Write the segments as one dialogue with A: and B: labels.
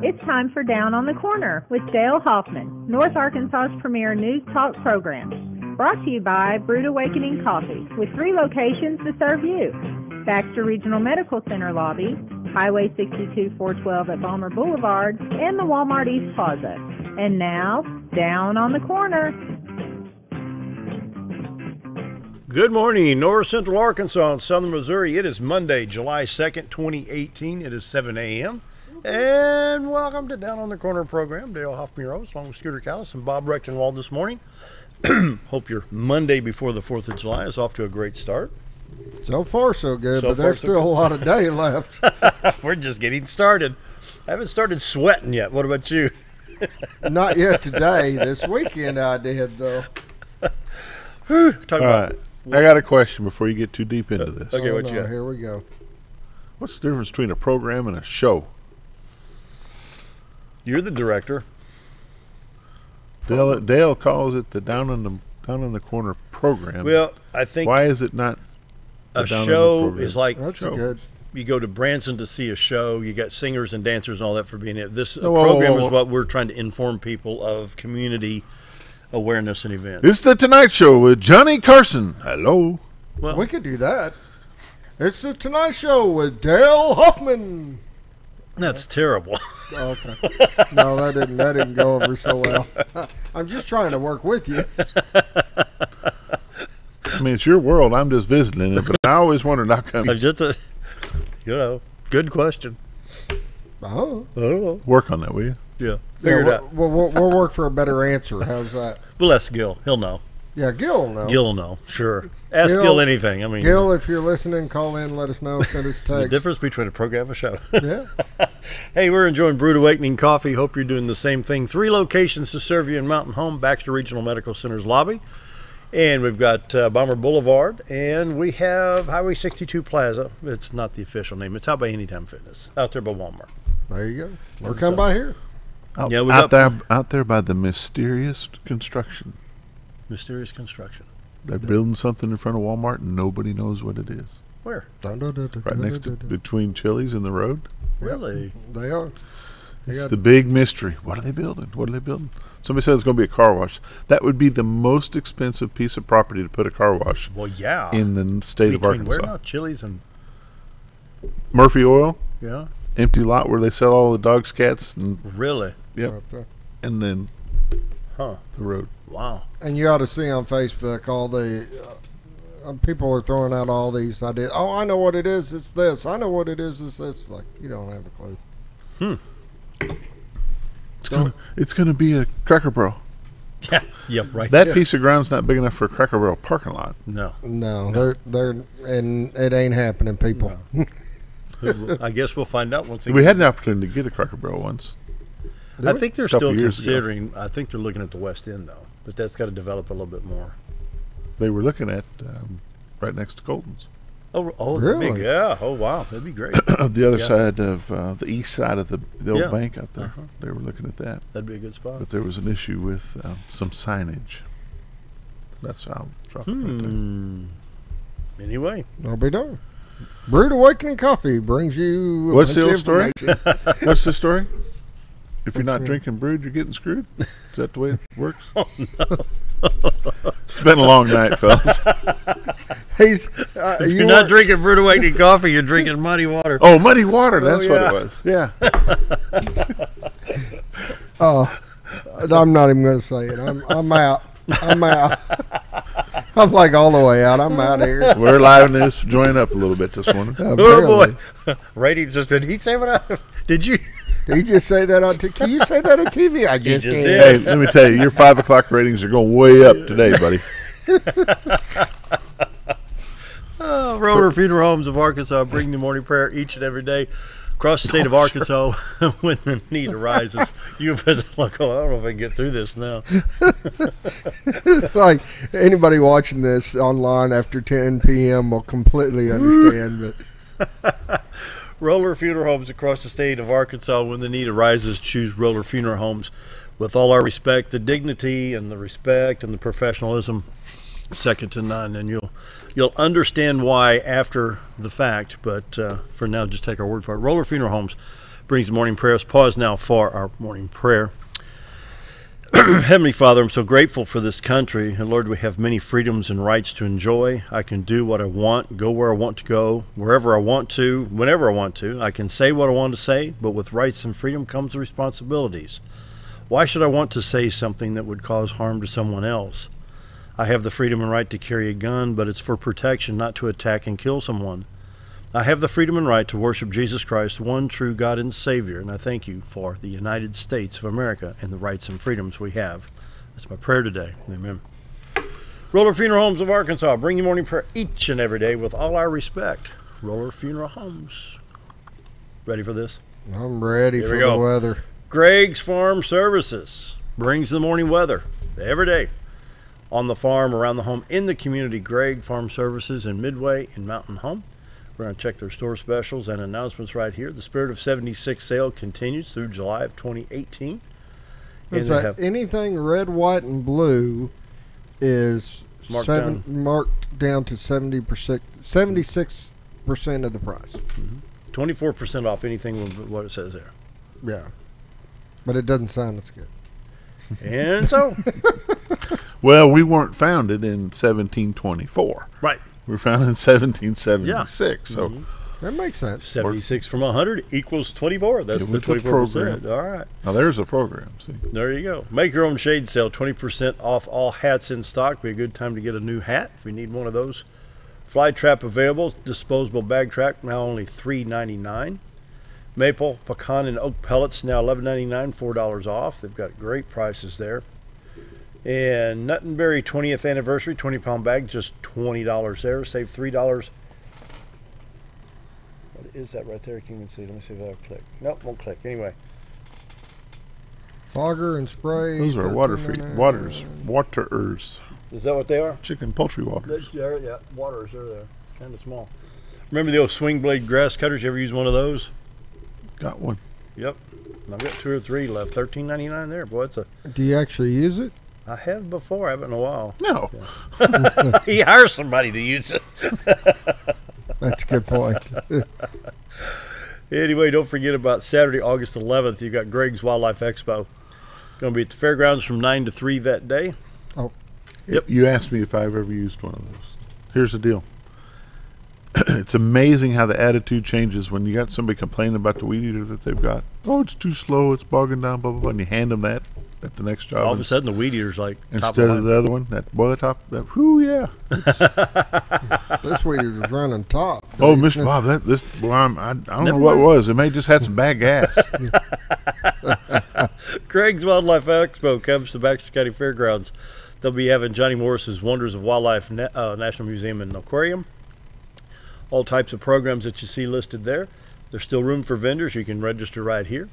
A: It's time for Down on the Corner with Dale Hoffman, North Arkansas's premier news talk program. Brought to you by Brood Awakening Coffee, with 3 locations to serve you. Baxter Regional Medical Center lobby, Highway 62 412 at Balmer Boulevard, and the Walmart East Plaza. And now, Down on the Corner.
B: Good morning, North Central Arkansas and Southern Missouri. It is Monday, July 2nd, 2018. It is 7 a.m. And welcome to Down on the Corner program. Dale Hoffman, along with Scooter Callis and Bob Recktenwald this morning. Hope your Monday before the 4th of July is off to a great start.
C: So far, so good, but there's still a lot of day left.
B: We're just getting started. I haven't started sweating yet. What about you?
C: Not yet today. This weekend I did, though.
D: All right. I got a question before you get too deep into this.
B: Okay, what you got?
C: Here we go.
D: What's the difference between a program and a show?
B: You're the director.
D: Dale calls it the Down on the Corner program.
B: Well, I think
D: why is it not
B: a show is like
C: That's good.
B: You go to Branson to see a show. You got singers and dancers and all that for being it. This
D: Whoa,
B: program
D: whoa, whoa.
B: is what we're trying to inform people of community awareness and events.
D: It's the Tonight Show with Johnny Carson. Hello.
B: Well,
C: We could do that. It's the Tonight Show with Dale Hoffman.
B: that's terrible.
C: Okay. No, that didn't go over so well. I'm just trying to work with you.
D: I mean, it's your world. I'm just visiting it, but I always wondered how come
B: I'm just a, good question.
C: Oh.
B: I don't know.
D: work on that, will you?
B: Yeah, figure it out.
C: We'll work for a better answer. How's that?
B: We'll ask Gil. He'll know.
C: Yeah, Gil will know.
B: Gil will know. Sure. Ask
C: Gil-
B: Gil anything. I mean,
C: Gil, if you're listening, call in, let us know, send us
B: the
C: text.
B: difference between a program and a show.
C: Yeah.
B: Hey, we're enjoying Brood Awakening Coffee. Hope you're doing the same thing. 3 locations to serve you in Mountain Home, Baxter Regional Medical Center's lobby. And we've got Balmer Boulevard, and we have Highway 62 Plaza. It's not the official name. It's out by Anytime Fitness, out there by Walmart.
C: There you go. Or come by here.
B: Yeah, we got
D: out there by the mysterious construction.
B: Mysterious Construction.
D: They're building something in front of Walmart and nobody knows what it is.
B: Where?
D: Right next to between Chili's and the road.
B: Really?
C: They are.
D: It's the big mystery. What are they building? What are they building? Somebody says it's going to be a car wash. That would be the most expensive piece of property to put a car wash
B: Well, yeah.
D: in the state of
B: Between
D: Arkansas.
B: where now? Chili's and
D: Murphy Oil,
B: yeah.
D: empty lot where they sell all the dogs, cats, and
B: Really?
D: yep,
C: Right there.
D: and then
B: Huh.
D: the road.
B: Wow.
C: And you ought to see on Facebook all the people are throwing out all these ideas. Oh, I know what it is. It's this. I know what it is. It's this. Like, you don't have a clue.
D: It's gonna be a Cracker Barrel.
B: Yeah. Yep. Right.
D: That piece of ground's not big enough for a Cracker Barrel parking lot.
B: No.
C: No, they're and it ain't happening, people.
B: I guess we'll find out once.
D: We had an opportunity to get a Cracker Barrel once.
B: I think they're
D: Couple
B: still
D: years ago.
B: considering. I think they're looking at the West End though, but that's got to develop a little bit more.
D: They were looking at right next to Colton's,
B: Oh,
C: Really?
B: Big, yeah. Oh, wow, that'd be great.
D: the other
B: Yeah.
D: side of the east side of the old
B: Yeah.
D: bank out there.
B: Uh-huh.
D: They were looking at that,
B: That'd be a good spot.
D: but there was an issue with some signage. That's how I'll drop it right there.
B: Anyway,
C: I'll be done. Brood Awakening Coffee brings you a
D: What's
C: bunch
D: the
C: of
D: old story?
C: information.
D: What's the story? If you're not
C: What's
D: drinking brewed, you're getting screwed. Is that the way it works?
B: Oh,
D: It's been a long night, fellas.
C: He's
B: if you're not drinking Brood Awakening coffee, you're drinking muddy water.
D: Oh, muddy water. That's
B: yeah.
D: what it was. Yeah.
C: I'm not even going to say it. I'm out. I'm out. I'm like all the way out. I'm out of here.
D: We're livening this, join up a little bit this morning.
B: Oh
C: Apparently.
B: boy, ratings just did he say what? Did you?
C: Did he just say that on TV? Can you say that on TV? I just
B: just
C: did.
D: Hey, let me tell you, your 5 o'clock ratings are going way up today, buddy.
B: Roller Funeral Homes of Arkansas bring the morning prayer each and every day across the state of Arkansas when the need arises. You visit like, oh, I don't know if I can get through this now.
C: It's like anybody watching this online after 10 p.m. will completely understand. But
B: Roller Funeral Homes across the state of Arkansas. When the need arises, choose Roller Funeral Homes. With all our respect, the dignity and the respect and the professionalism, second to none. And you'll understand why after the fact. But for now, just take our word for it. Roller Funeral Homes brings the morning prayers. Pause now for our morning prayer. Heavenly Father, I'm so grateful for this country. And Lord, we have many freedoms and rights to enjoy. I can do what I want, go where I want to go, wherever I want to, whenever I want to. I can say what I want to say, but with rights and freedom comes responsibilities. Why should I want to say something that would cause harm to someone else? I have the freedom and right to carry a gun, but it's for protection, not to attack and kill someone. I have the freedom and right to worship Jesus Christ, one true God and Savior, and I thank you for the United States of America and the rights and freedoms we have. That's my prayer today. Amen. Roller Funeral Homes of Arkansas, bring you morning prayer each and every day with all our respect. Roller Funeral Homes. Ready for this?
C: I'm ready for the weather.
B: Greg's Farm Services brings the morning weather every day. On the farm, around the home, in the community, Greg Farm Services in Midway in Mountain Home. We're going to check their store specials and announcements right here. The Spirit of 76 sale continues through July of 2018.
C: Is that anything red, white, and blue is marked down to 76% of the price.
B: 24% off anything with what it says there.
C: Yeah. But it doesn't sound as good.
B: And so.
D: Well, we weren't founded in 1724.
B: Right.
D: We were founded in 1776.
B: Yeah.
D: So
C: that makes sense.
B: 76 from 100 equals 24. That's the 24%. All right.
D: Now there's a program. See.
B: There you go. Make your own shade sale. 20% off all hats in stock. Be a good time to get a new hat if you need one of those. Fly trap available. Disposable bag trap now only $3.99. Maple, pecan, and oak pellets now $11.99, $4 off. They've got great prices there. And Nut and Berry 20th anniversary 20-pound bag, just $20 there. Save $3. What is that right there? Can you even see? Let me see if I'll click. Nope, won't click. Anyway.
C: Fogger and spray.
D: Those are waterers.
B: Is that what they are?
D: Chicken poultry waters.
B: Yeah, waters. They're there. It's kind of small. Remember the old swing blade grass cutters? You ever use one of those?
D: Got one.
B: Yep. I've got 2 or 3 left. $13.99 there. Boy, it's a.
C: Do you actually use it?
B: I have before. I haven't in a while.
D: No.
B: Yeah. He hires somebody to use it.
C: That's a good point.
B: Anyway, don't forget about Saturday, August 11th. You've got Greg's Wildlife Expo. Going to be at the fairgrounds from 9 to 3 that day.
C: Oh.
D: Yep. You asked me if I've ever used one of those. Here's the deal. It's amazing how the attitude changes when you got somebody complaining about the weed eater that they've got. Oh, it's too slow. It's bogging down, blah, blah, blah. And you hand them that at the next job.
B: All of a sudden, the weed eater's like
D: instead of the other one, that boiler top. Whoo, yeah.
C: This weed eater's running top.
D: Oh, Mr. Bob, I don't know what it was. It may just had some bad gas.
B: Greg's Wildlife Expo comes to Baxter County Fairgrounds. They'll be having Johnny Morris's Wonders of Wildlife National Museum and Aquarium. All types of programs that you see listed there. There's still room for vendors. You can register right here.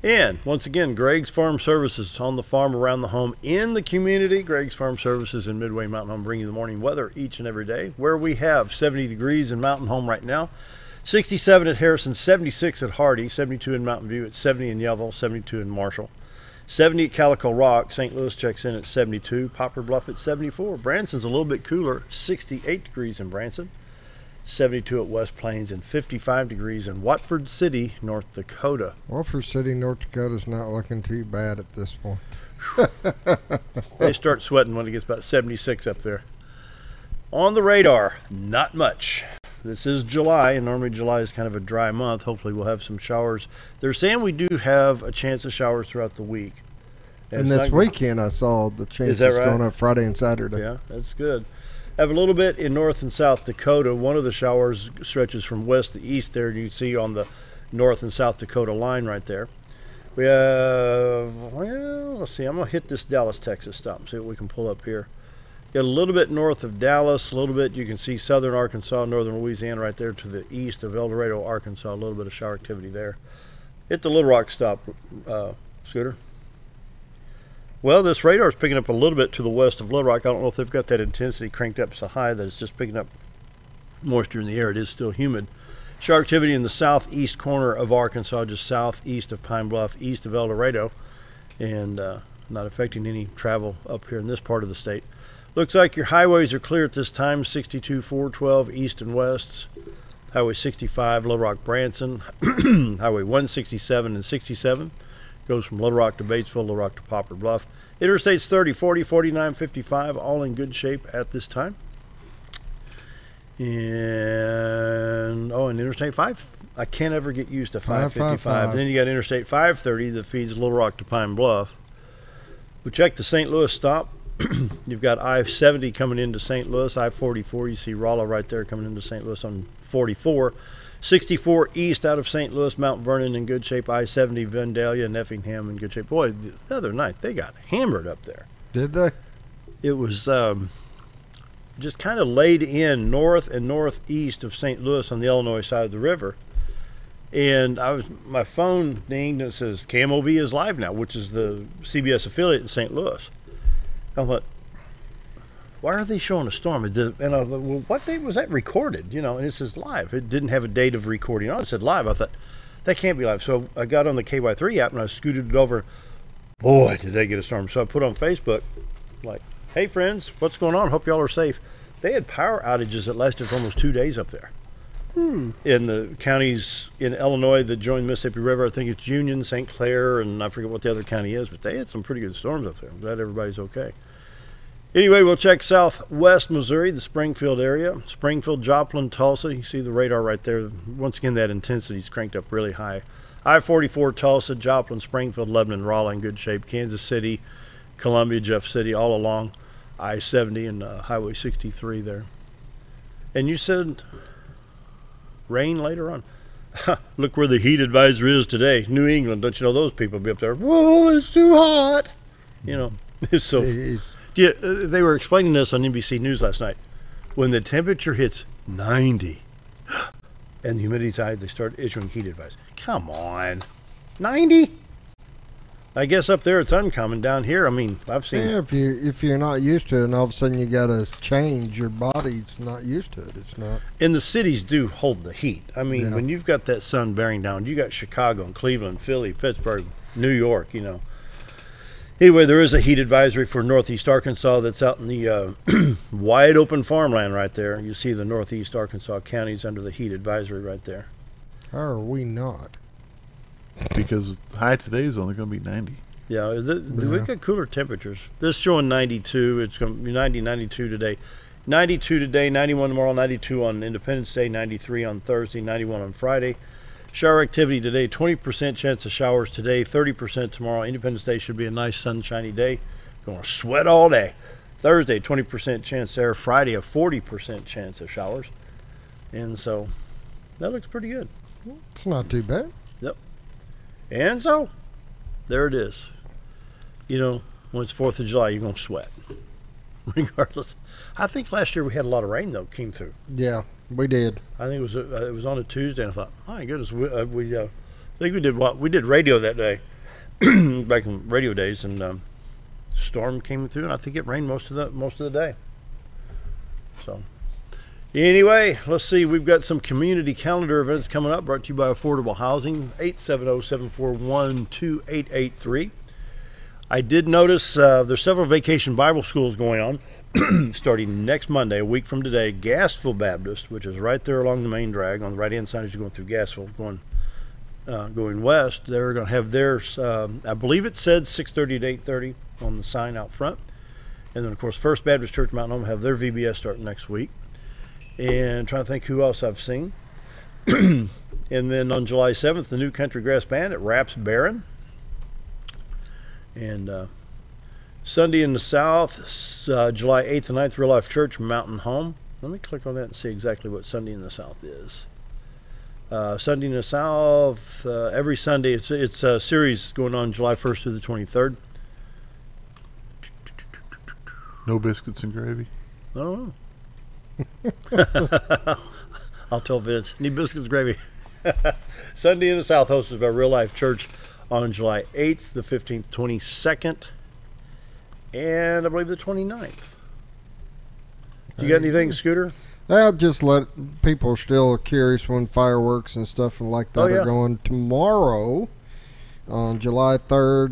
B: And once again, Greg's Farm Services on the farm, around the home, in the community. Greg's Farm Services in Midway Mountain Home, bringing you the morning weather each and every day. Where we have 70 degrees in Mountain Home right now, 67 at Harrison, 76 at Hardy, 72 in Mountain View, at 70 in Yellville, 72 in Marshall, 70 at Calico Rock. St. Louis checks in at 72. Poplar Bluff at 74. Branson's a little bit cooler, 68 degrees in Branson. 72 at West Plains, and 55 degrees in Watford City, North Dakota.
C: Watford City, North Dakota's not looking too bad at this point.
B: They start sweating when it gets about 76 up there. On the radar, not much. This is July, and normally July is kind of a dry month. Hopefully we'll have some showers. They're saying we do have a chance of showers throughout the week.
C: And this weekend I saw the chances going up Friday and Saturday.
B: Yeah, that's good. Have a little bit in North and South Dakota. One of the showers stretches from west to east there. You see on the North and South Dakota line right there. We have, well, let's see. I'm going to hit this Dallas, Texas stop and see what we can pull up here. Got a little bit north of Dallas, a little bit. You can see southern Arkansas, northern Louisiana right there to the east of El Dorado, Arkansas. A little bit of shower activity there. Hit the Little Rock stop, Scooter. Well, this radar is picking up a little bit to the west of Little Rock. I don't know if they've got that intensity cranked up so high that it's just picking up moisture in the air. It is still humid. Shower activity in the southeast corner of Arkansas, just southeast of Pine Bluff, east of El Dorado, and not affecting any travel up here in this part of the state. Looks like your highways are clear at this time, 62, 412 east and west. Highway 65, Little Rock, Branson. Highway 167 and 67 goes from Little Rock to Batesville, Little Rock to Poplar Bluff. Interstates 30, 40, 49, 55, all in good shape at this time. And Interstate 5, I can't ever get used to 555. Then you got Interstate 530 that feeds Little Rock to Pine Bluff. We checked the St. Louis stop. You've got I-70 coming into St. Louis, I-44. You see Rolla right there coming into St. Louis on 44. 64 east out of St. Louis, Mount Vernon in good shape. I-70 Vandalia and Effingham in good shape. Boy, the other night they got hammered up there.
C: Did they?
B: It was just kind of laid in north and northeast of St. Louis on the Illinois side of the river. And my phone dinged and it says KMOV is live now, which is the CBS affiliate in St. Louis. I thought, why are they showing a storm? And I thought, well, what date was that recorded? You know, and it says live. It didn't have a date of recording. It said live. I thought, that can't be live. So I got on the KY3 app and I scooted it over. Boy, did they get a storm. So I put on Facebook, like, hey, friends, what's going on? Hope y'all are safe. They had power outages that lasted for almost 2 days up there. In the counties in Illinois that join the Mississippi River. I think it's Union, St. Clair, and I forget what the other county is, but they had some pretty good storms up there. I'm glad everybody's okay. Anyway, we'll check southwest Missouri, the Springfield area. Springfield, Joplin, Tulsa. You see the radar right there. Once again, that intensity's cranked up really high. I-44, Tulsa, Joplin, Springfield, Lebanon, Rolla in good shape. Kansas City, Columbia, Jeff City, all along I-70 and Highway 63 there. And you said rain later on. Look where the heat advisory is today. New England. Don't you know those people be up there? Whoa, it's too hot. You know, it's so. Yeah, they were explaining this on NBC News last night. When the temperature hits 90 and the humidity's high, they start issuing heat advice. Come on, 90? I guess up there it's uncommon. Down here, I mean, I've seen.
C: Yeah, if you're not used to it, and all of a sudden you got to change, your body's not used to it. It's not.
B: And the cities do hold the heat. I mean, when you've got that sun bearing down, you got Chicago and Cleveland, Philly, Pittsburgh, New York. You know. Anyway, there is a heat advisory for northeast Arkansas that's out in the wide open farmland right there. You see the northeast Arkansas counties under the heat advisory right there.
C: How are we not?
D: Because high today is only going to be 90.
B: Yeah, we've got cooler temperatures. This showing 92. It's going to be 90, 92 today. 92 today, 91 tomorrow, 92 on Independence Day, 93 on Thursday, 91 on Friday. Shower activity today, 20% chance of showers today, 30% tomorrow. Independence Day should be a nice sunshiny day. Going to sweat all day. Thursday, 20% chance there. Friday, a 40% chance of showers. And so that looks pretty good.
C: It's not too bad.
B: Yep. And so there it is. You know, when it's 4th of July, you're going to sweat. Regardless. I think last year we had a lot of rain, though, came through.
C: Yeah, we did.
B: I think it was on a Tuesday, and I thought, my goodness, I think we did what? We did radio that day, back in radio days, and storm came through, and I think it rained most of the day. So, anyway, let's see. We've got some community calendar events coming up, brought to you by Affordable Housing, 870-741-2883. I did notice there's several vacation Bible schools going on starting next Monday, a week from today. Gassville Baptist, which is right there along the main drag on the right-hand side as you're going through Gassville, going west. They're going to have theirs, I believe it said 6:30 to 8:30 on the sign out front. And then, of course, First Baptist Church Mountain Home have their VBS starting next week. And trying to think who else I've seen. And then on July 7th, the New Country Grass Band at Raps Barren. And Sunday in the South, July 8th and 9th, Real Life Church Mountain Home. Let me click on that and see exactly what Sunday in the South is. Sunday in the South, every Sunday, it's a series going on July 1st through the 23rd.
D: No biscuits and gravy?
B: I don't know. I'll tell Vince. Need biscuits and gravy. Sunday in the South, hosted by Real Life Church on July 8th, the 15th, 22nd, and I believe the 29th. You got anything, Scooter?
C: I'll just let people still curious when fireworks and stuff like that are going. Tomorrow, on July 3rd,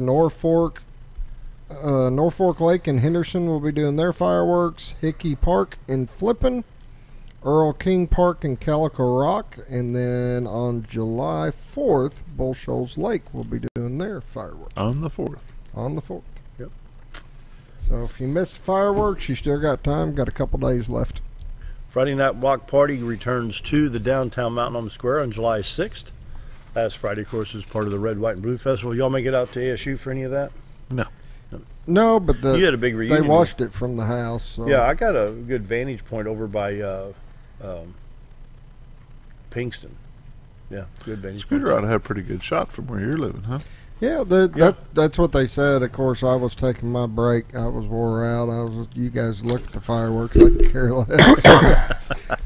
C: Norfolk Lake and Henderson will be doing their fireworks. Hickey Park in Flippin, Earl King Park in Calico Rock, and then on July 4th, Bull Shoals Lake will be doing their fireworks.
D: On the 4th.
C: On the 4th.
B: Yep.
C: So if you miss fireworks, you still got time. Got a couple days left.
B: Friday Night Block Party returns to the downtown Mountain Home Square on July 6th. Last Friday, of course, is part of the Red, White, and Blue Festival. Y'all make it out to ASU for any of that?
D: No.
C: No, but
B: You had a big reunion.
C: they watched it from the house. So.
B: Yeah, I got a good vantage point over by Pinkston. Yeah, good vantage
D: Scooter
B: point.
D: ought to have a pretty good shot from where you're living, huh?
C: Yeah, that's what they said. Of course, I was taking my break. I was wore out. You guys look at the fireworks. I could care less.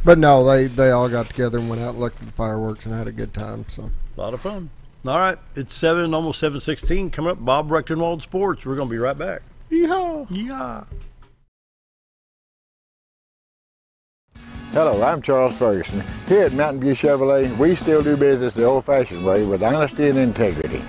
C: But no, they all got together and went out and looked at the fireworks and had a good time. So
B: A lot of fun. All right, it's almost 7:16. Coming up, Bob Recktenwald Sports. We're going to be right back.
D: Yeehaw!
B: Yeah.
E: Hello, I'm Charles Ferguson. Here at Mountain View Chevrolet, we still do business the old-fashioned way with honesty and integrity.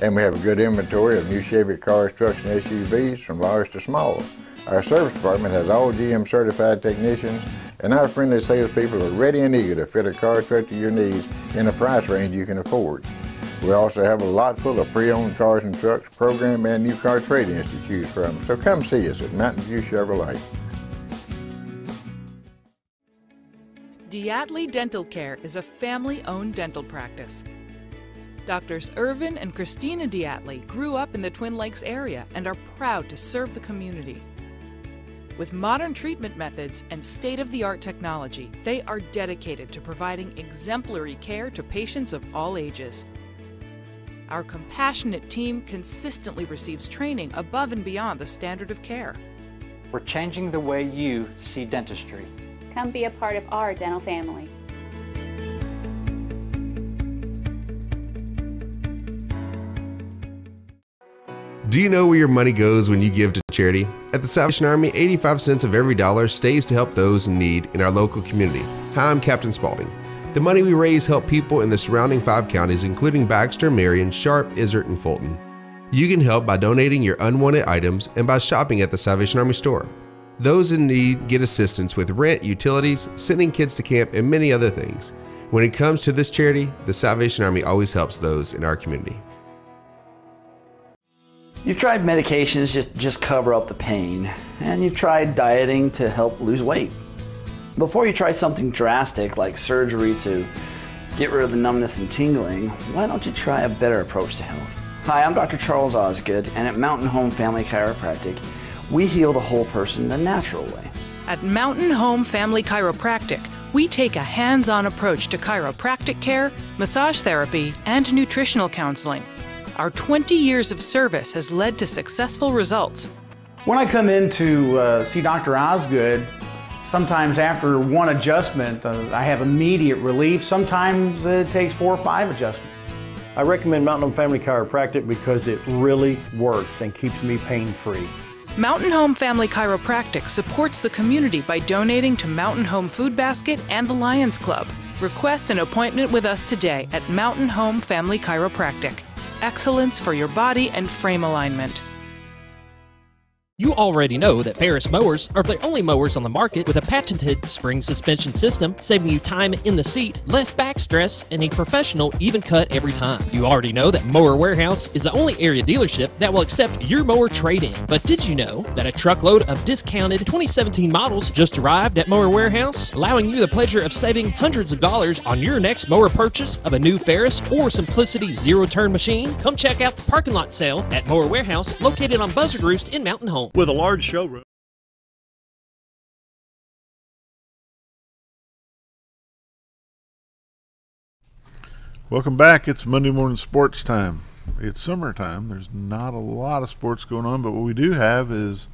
E: And we have a good inventory of new Chevy cars, trucks, and SUVs from large to small. Our service department has all GM certified technicians, and our friendly salespeople are ready and eager to fit a car truck to your needs in a price range you can afford. We also have a lot full of pre-owned cars and trucks, program and new car trade-ins to choose from. So come see us at Mountain View Chevrolet.
F: Diatley Dental Care is a family-owned dental practice. Doctors Irvin and Christina Diatley grew up in the Twin Lakes area and are proud to serve the community. With modern treatment methods and state-of-the-art technology, they are dedicated to providing exemplary care to patients of all ages. Our compassionate team consistently receives training above and beyond the standard of care.
G: We're changing the way you see dentistry.
H: Come be a part of our dental family.
I: Do you know where your money goes when you give to charity? At the Salvation Army, 85 cents of every dollar stays to help those in need in our local community. Hi, I'm Captain Spaulding. The money we raise help people in the surrounding 5 counties, including Baxter, Marion, Sharp, Izzard, and Fulton. You can help by donating your unwanted items and by shopping at the Salvation Army store. Those in need get assistance with rent, utilities, sending kids to camp, and many other things. When it comes to this charity, the Salvation Army always helps those in our community.
J: You've tried medications just cover up the pain, and you've tried dieting to help lose weight. Before you try something drastic like surgery to get rid of the numbness and tingling, why don't you try a better approach to health? Hi, I'm Dr. Charles Osgood, and at Mountain Home Family Chiropractic, we heal the whole person the natural way.
F: At Mountain Home Family Chiropractic, we take a hands-on approach to chiropractic care, massage therapy, and nutritional counseling. Our 20 years of service has led to successful results.
K: When I come in to see Dr. Osgood, sometimes after one adjustment, I have immediate relief. Sometimes it takes 4 or 5 adjustments.
B: I recommend Mountain Home Family Chiropractic because it really works and keeps me pain-free.
F: Mountain Home Family Chiropractic supports the community by donating to Mountain Home Food Basket and the Lions Club. Request an appointment with us today at Mountain Home Family Chiropractic. Excellence for your body and frame alignment.
L: You already know that Ferris mowers are the only mowers on the market with a patented spring suspension system, saving you time in the seat, less back stress, and a professional even cut every time. You already know that Mower Warehouse is the only area dealership that will accept your mower trade-in. But did you know that a truckload of discounted 2017 models just arrived at Mower Warehouse, allowing you the pleasure of saving hundreds of dollars on your next mower purchase of a new Ferris or Simplicity zero-turn machine? Come check out the parking lot sale at Mower Warehouse, located on Buzzard Roost in Mountain Home.
B: With a large showroom.
D: Welcome back. It's Monday morning sports time. It's summertime. There's not a lot of sports going on, but what we do have is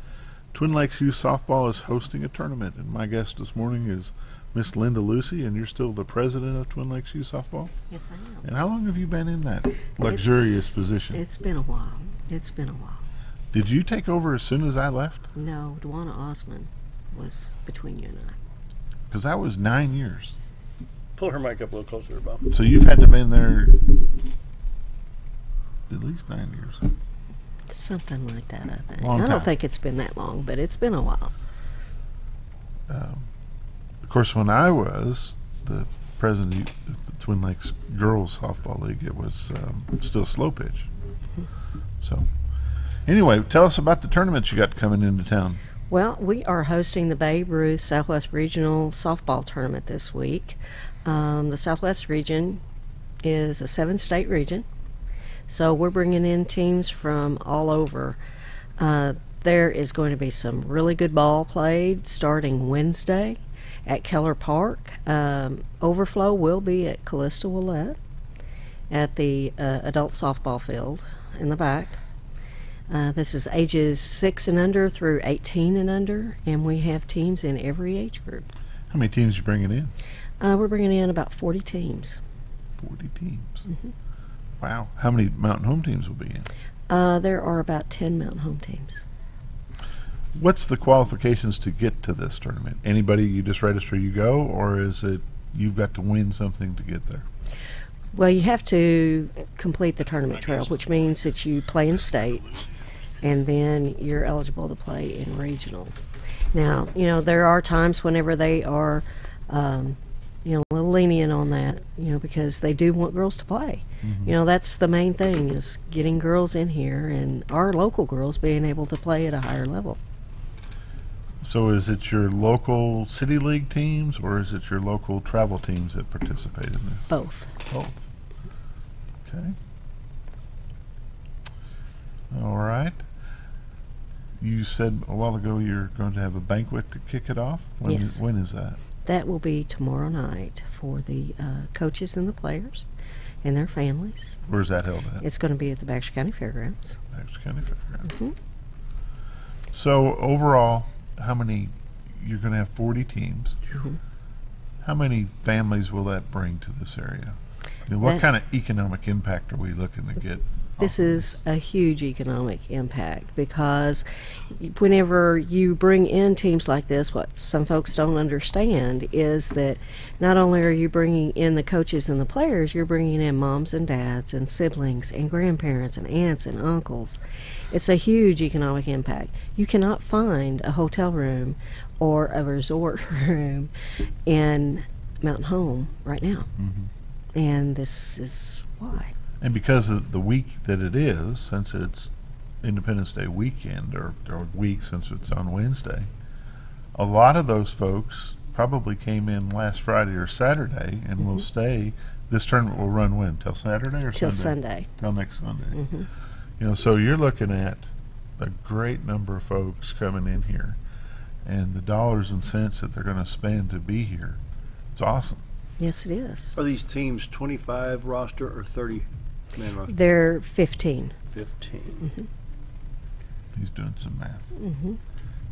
D: Twin Lakes Youth Softball is hosting a tournament, and my guest this morning is Miss Linda Lucy, and you're still the president of Twin Lakes Youth Softball?
M: Yes, I am.
D: And how long have you been in that luxurious position?
M: It's been a while. It's been a while.
D: Did you take over as soon as I left?
M: No, Dwana Osman was between you and I.
D: Because that was 9 years.
B: Pull her mic up a little closer, Bob.
D: So you've had to been there at least 9 years.
M: Something like that, I think.
D: Long
M: I don't
D: time.
M: think it's been that long, but it's been a while.
D: Of course, when I was the president of the Twin Lakes Girls Softball League, it was still slow pitch. So, anyway, tell us about the tournaments you got coming into town.
M: Well, we are hosting the Babe Ruth Southwest Regional Softball Tournament this week. The Southwest region is a 7-state region, so we're bringing in teams from all over. There is going to be some really good ball played starting Wednesday at Keller Park. Overflow will be at Callista Willette at the adult softball field in the back. This is ages 6 and under through 18 and under, and we have teams in every age group.
D: How many teams are you bringing in?
M: We're bringing in about 40 teams.
D: 40 teams. Wow. How many Mountain Home teams will be in?
M: There are about 10 Mountain Home teams.
D: What's the qualifications to get to this tournament? Anybody, you just register, you go, or is it you've got to win something to get there?
M: Well, you have to complete the tournament trail, which means that you play in state, and then you're eligible to play in regionals. Now, there are times whenever they are, a little lenient on that, because they do want girls to play. That's the main thing, is getting girls in here and our local girls being able to play at a higher level.
D: So is it your local city league teams, or is it your local travel teams that participate in this?
M: Both.
D: Both. Okay. All right. You said a while ago you're going to have a banquet to kick it off?
M: Yes.
D: When is that?
M: That will be tomorrow night for the coaches and the players and their families.
D: Where's that held at?
M: It's going to be at the Baxter County Fairgrounds.
D: Baxter County Fairgrounds. So overall, how many, you're going to have 40 teams. How many families will that bring to this area? What kind of economic impact are we looking to get?
M: This is a huge economic impact, because whenever you bring in teams like this, what some folks don't understand is that not only are you bringing in the coaches and the players, you're bringing in moms and dads and siblings and grandparents and aunts and uncles. It's a huge economic impact. You cannot find a hotel room or a resort room in Mountain Home right now. And this is why.
D: And because of the week that it is, since it's Independence Day weekend, or week since it's on Wednesday, a lot of those folks probably came in last Friday or Saturday and will stay. This tournament will run when? Till Saturday or
M: Till
D: Sunday?
M: Sunday.
D: Till next Sunday. So you're looking at a great number of folks coming in here, and the dollars and cents that they're going to spend to be here. It's awesome.
M: Yes, it is.
B: Are these teams 25 roster or 30 man roster?
M: They're 15.
B: 15.
D: He's doing some math.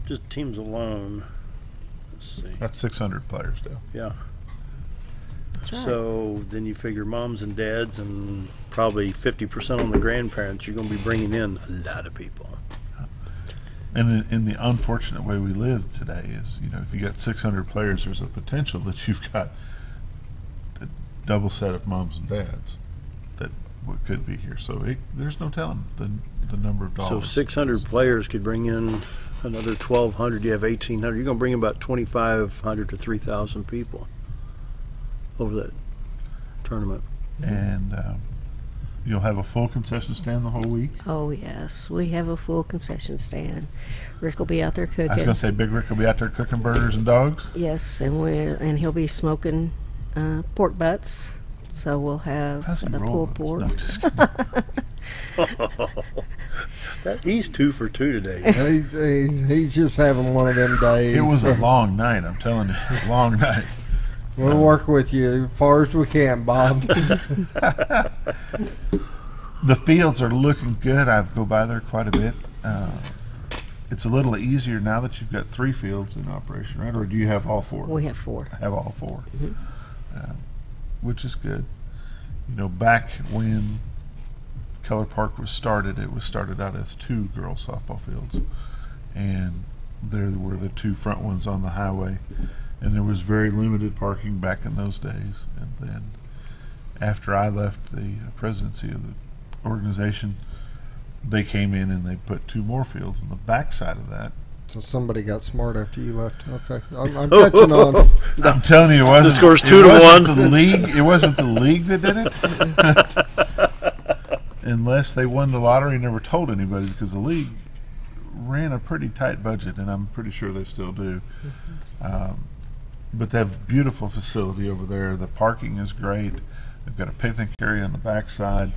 B: Just teams alone. Let's see.
D: That's 600 players, Dale.
B: Yeah.
M: That's right.
B: So then you figure moms and dads and probably 50% on the grandparents. You're going to be bringing in a lot of people.
D: And in the unfortunate way we live today is, if you got 600 players, there's a potential that you've got a double set of moms and dads that could be here. So there's no telling the number of dollars.
B: So 600 players could bring in another 1,200. You have 1,800. You're going to bring in about 2,500 to 3,000 people over that tournament.
D: And you'll have a full concession stand the whole week?
M: Oh, yes. We have a full concession stand. Rick will be out there cooking.
D: I was going to say Big Rick will be out there cooking burgers and dogs?
M: Yes, and he'll be smoking pork butts. So we'll have a pulled pork.
D: No, I'm just kidding.
B: He's 2 for 2 today.
C: He's just having one of them days.
D: It was a long night, I'm telling you. A long night.
C: We'll work with you as far as we can, Bob.
D: The fields are looking good. I go by there quite a bit. It's a little easier now that you've got 3 fields in operation, right? Or do you have all 4?
M: We have 4.
D: I have all 4, which is good. Back when Keller Park was started, it was started out as 2 girls softball fields, and there were the 2 front ones on the highway, and there was very limited parking back in those days. And then after I left the presidency of the organization, they came in and they put 2 more fields on the back side of that,
C: So somebody got smart after you left. Okay, I'm catching on.
D: I'm telling you, it wasn't.
B: The score's 2-1.
D: It wasn't the league that did it. Unless they won the lottery and never told anybody, because the league ran a pretty tight budget, and I'm pretty sure they still do. But they have a beautiful facility over there. The parking is great. They've got a picnic area on the backside.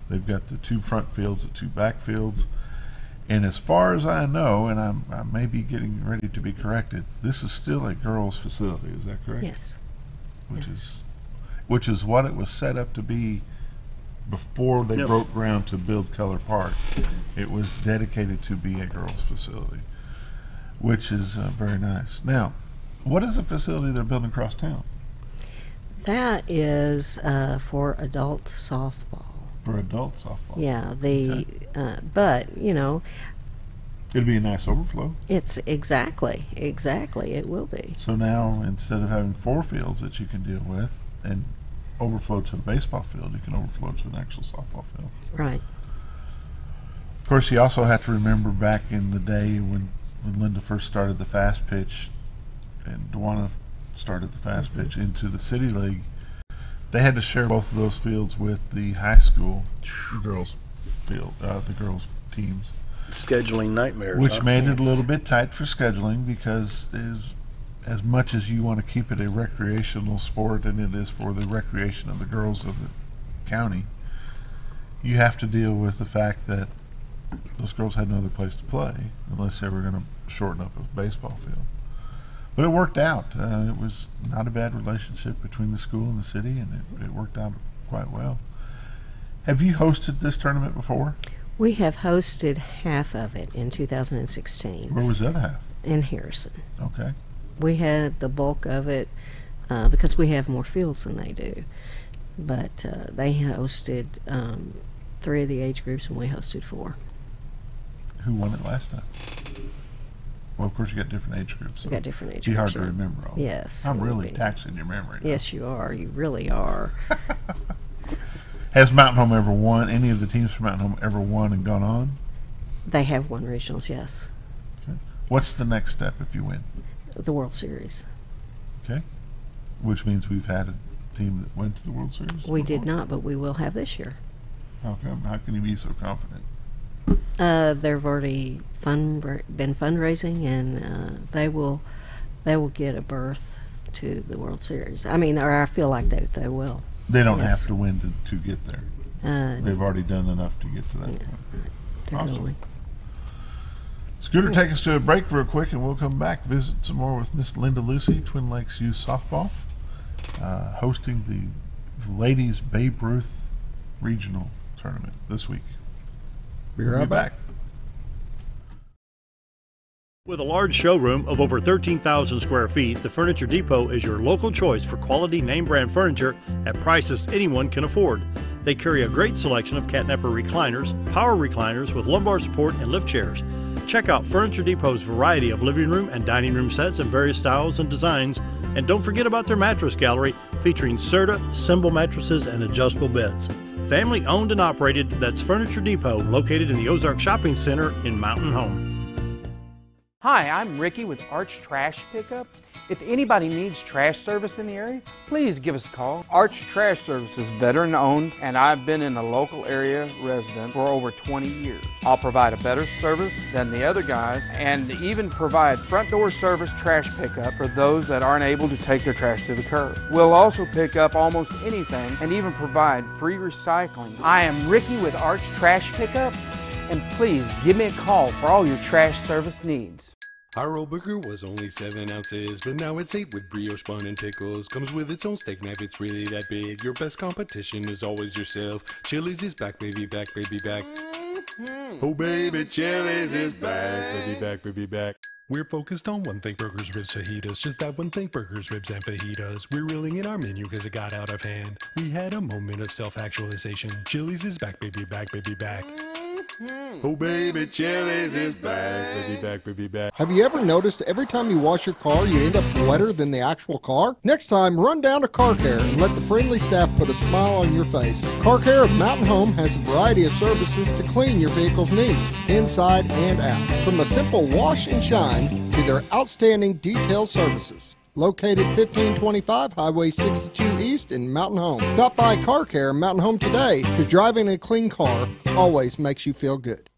D: They've got the 2 front fields, the 2 back fields. And as far as I know, and I may be getting ready to be corrected, this is still a girls' facility. Is that correct?
M: Yes.
D: Which is what it was set up to be before they broke ground to build Color Park. It was dedicated to be a girls' facility, which is very nice. Now, what is the facility they're building across town?
M: That is for adult softball.
D: For adult softball.
M: Yeah, but
D: it'd be a nice overflow.
M: It's exactly, it will be.
D: So now, instead of having 4 fields that you can deal with and overflow to a baseball field, you can overflow to an actual softball field.
M: Right.
D: Of course, you also have to remember back in the day when Linda first started the fast pitch and Dwana started the fast pitch into the City League, they had to share both of those fields with the high school girls field, the girls teams.
B: Scheduling nightmares.
D: Which made it a little bit tight for scheduling, because as much as you want to keep it a recreational sport, and it is for the recreation of the girls of the county, you have to deal with the fact that those girls had no other place to play unless they were going to shorten up a baseball field. But it worked out. It was not a bad relationship between the school and the city, and it worked out quite well. Have you hosted this tournament before?
M: We have hosted half of it in 2016.
D: Where was the other half?
M: In Harrison.
D: Okay.
M: We had the bulk of it because we have more fields than they do. But they hosted 3 of the age groups, and we hosted 4.
D: Who won it last time? Well, of course, you got different age groups.
M: You got different age
D: groups. It's hard
M: groups.
D: to remember all.
M: Yes.
D: I'm really taxing your memory now.
M: Yes, you are. You really are.
D: Has Mountain Home ever won? Any of the teams from Mountain Home ever won and gone on?
M: They have won regionals, yes.
D: Okay. What's the next step if you win?
M: The World Series.
D: Okay. Which means we've had a team that went to the World Series?
M: We did not, but we will have this year.
D: How come? How can you be so confident?
M: They've already been fundraising, and they will get a berth to the World Series. I mean, or I feel like they will.
D: They don't have to win to get there. They've already done enough to get to that point.
M: Definitely.
D: Awesome. Scooter, take us to a break real quick, and we'll come back, visit some more with Miss Linda Lucy, Twin Lakes Youth Softball, hosting the Ladies Babe Ruth Regional Tournament this week.
C: Be right back.
B: With a large showroom of over 13,000 square feet, the Furniture Depot is your local choice for quality name brand furniture at prices anyone can afford. They carry a great selection of catnapper recliners, power recliners with lumbar support, and lift chairs. Check out Furniture Depot's variety of living room and dining room sets in various styles and designs. And don't forget about their mattress gallery featuring Serta, Symbol mattresses, and adjustable beds. Family owned and operated, that's Furniture Depot, located in the Ozark Shopping Center in Mountain Home.
K: Hi, I'm Ricky with Arch Trash Pickup. If anybody needs trash service in the area, please give us a call. Arch Trash Service is veteran owned, and I've been in the local area resident for over 20 years. I'll provide a better service than the other guys, and even provide front door service trash pickup for those that aren't able to take their trash to the curb. We'll also pick up almost anything and even provide free recycling. I am Ricky with Arch Trash Pickup, and please give me a call for all your trash service needs.
N: Our old burger was only 7 ounces, but now it's 8 with brioche bun and pickles. Comes with its own steak knife, it's really that big. Your best competition is always yourself. Chili's is back, baby, back, baby, back. Oh baby, Chili's is back, baby, back, baby, back. We're focused on one thing, burgers, ribs, fajitas. Just that one thing, burgers, ribs, and fajitas. We're reeling in our menu because it got out of hand. We had a moment of self-actualization. Chili's is back, baby, back, baby, back. Oh, baby, Chili's is back. Baby, back, baby, back.
C: Have you ever noticed every time you wash your car, you end up wetter than the actual car? Next time, run down to Car Care and let the friendly staff put a smile on your face. Car Care of Mountain Home has a variety of services to clean your vehicle's needs, inside and out. From a simple wash and shine to their outstanding detailed services. Located 1525 Highway 62 East in Mountain Home. Stop by Car Care Mountain Home today, because driving a clean car always makes you feel good.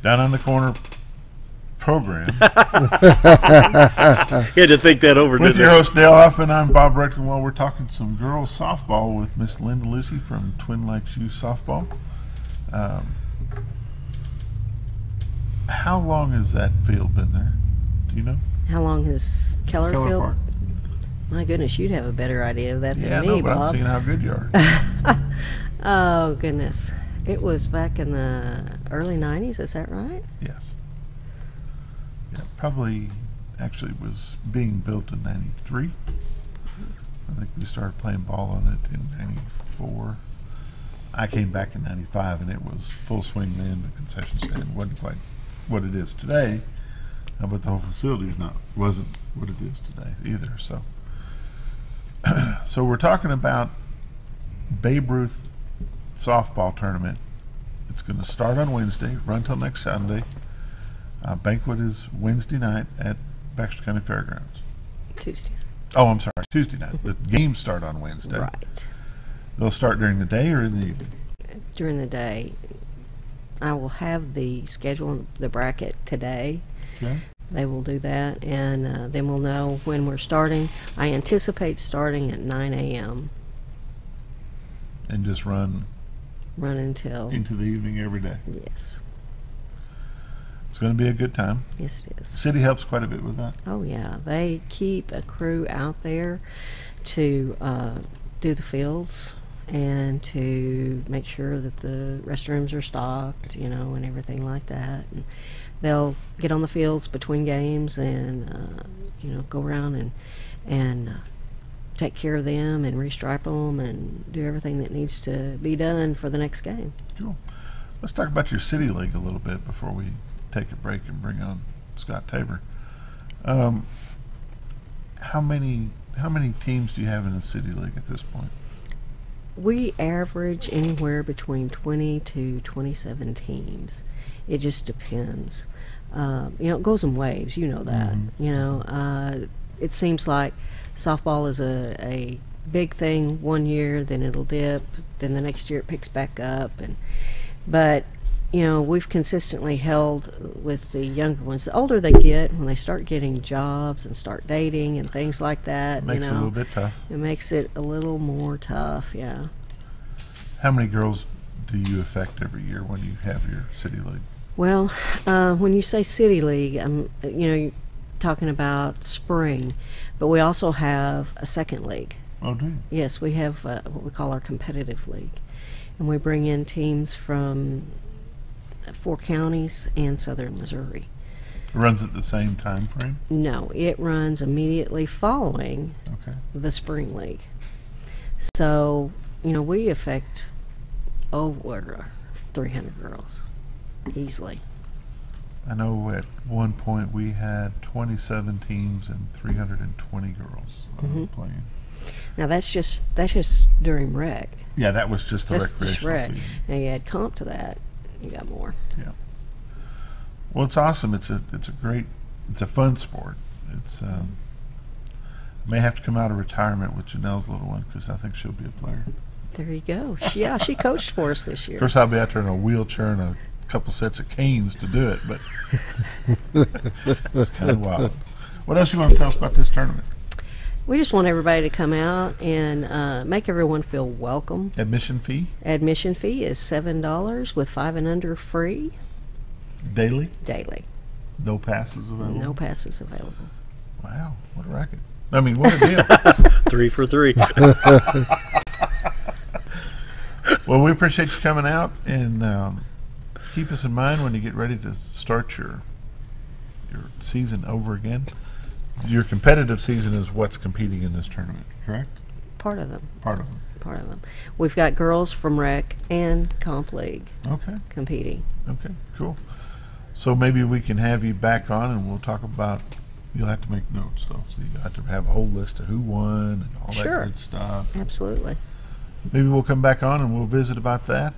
D: Down on the Corner program.
B: You had to think that over,
D: With
B: didn't
D: your
B: you?
D: host, Dale Hoffman, I'm Bob Recktenwald. We're talking some girls softball with Miss Linda Lucy from Twin Lakes Youth Softball. How long has that field been there? Do you know?
M: How long has Keller Field?
D: Park.
M: My goodness, you'd have a better idea of that than
D: Yeah,
M: me,
D: no, but
M: Bob.
D: I'm seeing how good you are.
M: Oh, goodness. It was back in the early 90s, is that right?
D: Yes. Yeah, probably actually was being built in 93. I think we started playing ball on it in 94. I came back in 95 and it was full swing then. The concession stand wasn't quite what it is today, but the whole facility wasn't what it is today either. So, so we're talking about Babe Ruth softball tournament. It's going to start on Wednesday, run till next Sunday. Banquet is Wednesday night at Baxter County Fairgrounds.
M: Tuesday.
D: Oh, I'm sorry, Tuesday night. The games start on Wednesday.
M: Right.
D: They'll start during the day or in the evening?
M: During the day. I will have the schedule and the bracket today.
D: Okay.
M: They will do that, and then we'll know when we're starting. I anticipate starting at 9 a.m.
D: And just run
M: until
D: into the evening every day.
M: Yes.
D: It's going to be a good time.
M: Yes, it is.
D: The city helps quite a bit with that.
M: Oh, yeah. They keep a crew out there to do the fields and to make sure that the restrooms are stocked, and everything like that. And they'll get on the fields between games and, go around and take care of them and restripe them and do everything that needs to be done for the next game.
D: Cool. Let's talk about your city league a little bit before we take a break and bring on Scott Tabor. How many teams do you have in the city league at this point?
M: We average anywhere between 20 to 27 teams. It just depends. It goes in waves. You know that.
D: Mm-hmm.
M: It seems like softball is a big thing one year, then it'll dip, then the next year it picks back up, but we've consistently held with the younger ones. The older they get, when they start getting jobs and start dating and things like that,
D: It makes it a little bit tough.
M: It makes it a little more tough, yeah.
D: How many girls do you affect every year when you have your city league?
M: Well, when you say city league, you're talking about spring, but we also have a second league.
D: Oh, do you?
M: Yes, we have what we call our competitive league, and we bring in teams from 4 counties and southern Missouri.
D: It runs at the same time frame?
M: No, it runs immediately following the spring league. So, we affect over 300 girls easily.
D: I know at one point we had 27 teams and 320 girls playing.
M: Now that's just during rec.
D: Yeah, that was just the recreational
M: rec.
D: season.
M: Now you add comp to that, you got more.
D: Yeah. Well, it's awesome. It's a fun sport. It's may have to come out of retirement with Janelle's little one because I think she'll be a player.
M: There you go. She coached for us this year.
D: Of course, I'll be out there in a wheelchair and a couple sets of canes to do it, but it's kind of wild. What else you want to tell us about this tournament?
M: We just want everybody to come out and make everyone feel welcome.
D: Admission fee?
M: Admission fee is $7 with 5 and under free.
D: Daily?
M: Daily.
D: No passes available?
M: No passes available.
D: Wow, what a racket. I mean, what a deal.
B: 3 for 3.
D: Well, we appreciate you coming out, and keep us in mind when you get ready to start your your season over again. Your competitive season is what's competing in this tournament, correct?
M: Part of them.
D: Part of them.
M: Part of them. We've got girls from rec and comp league.
D: Okay.
M: Competing.
D: Okay, cool. So maybe we can have you back on, and we'll talk about. You'll have to make notes though, so you have to have a whole list of who won and all that good stuff.
M: Absolutely.
D: Maybe we'll come back on and we'll visit about that.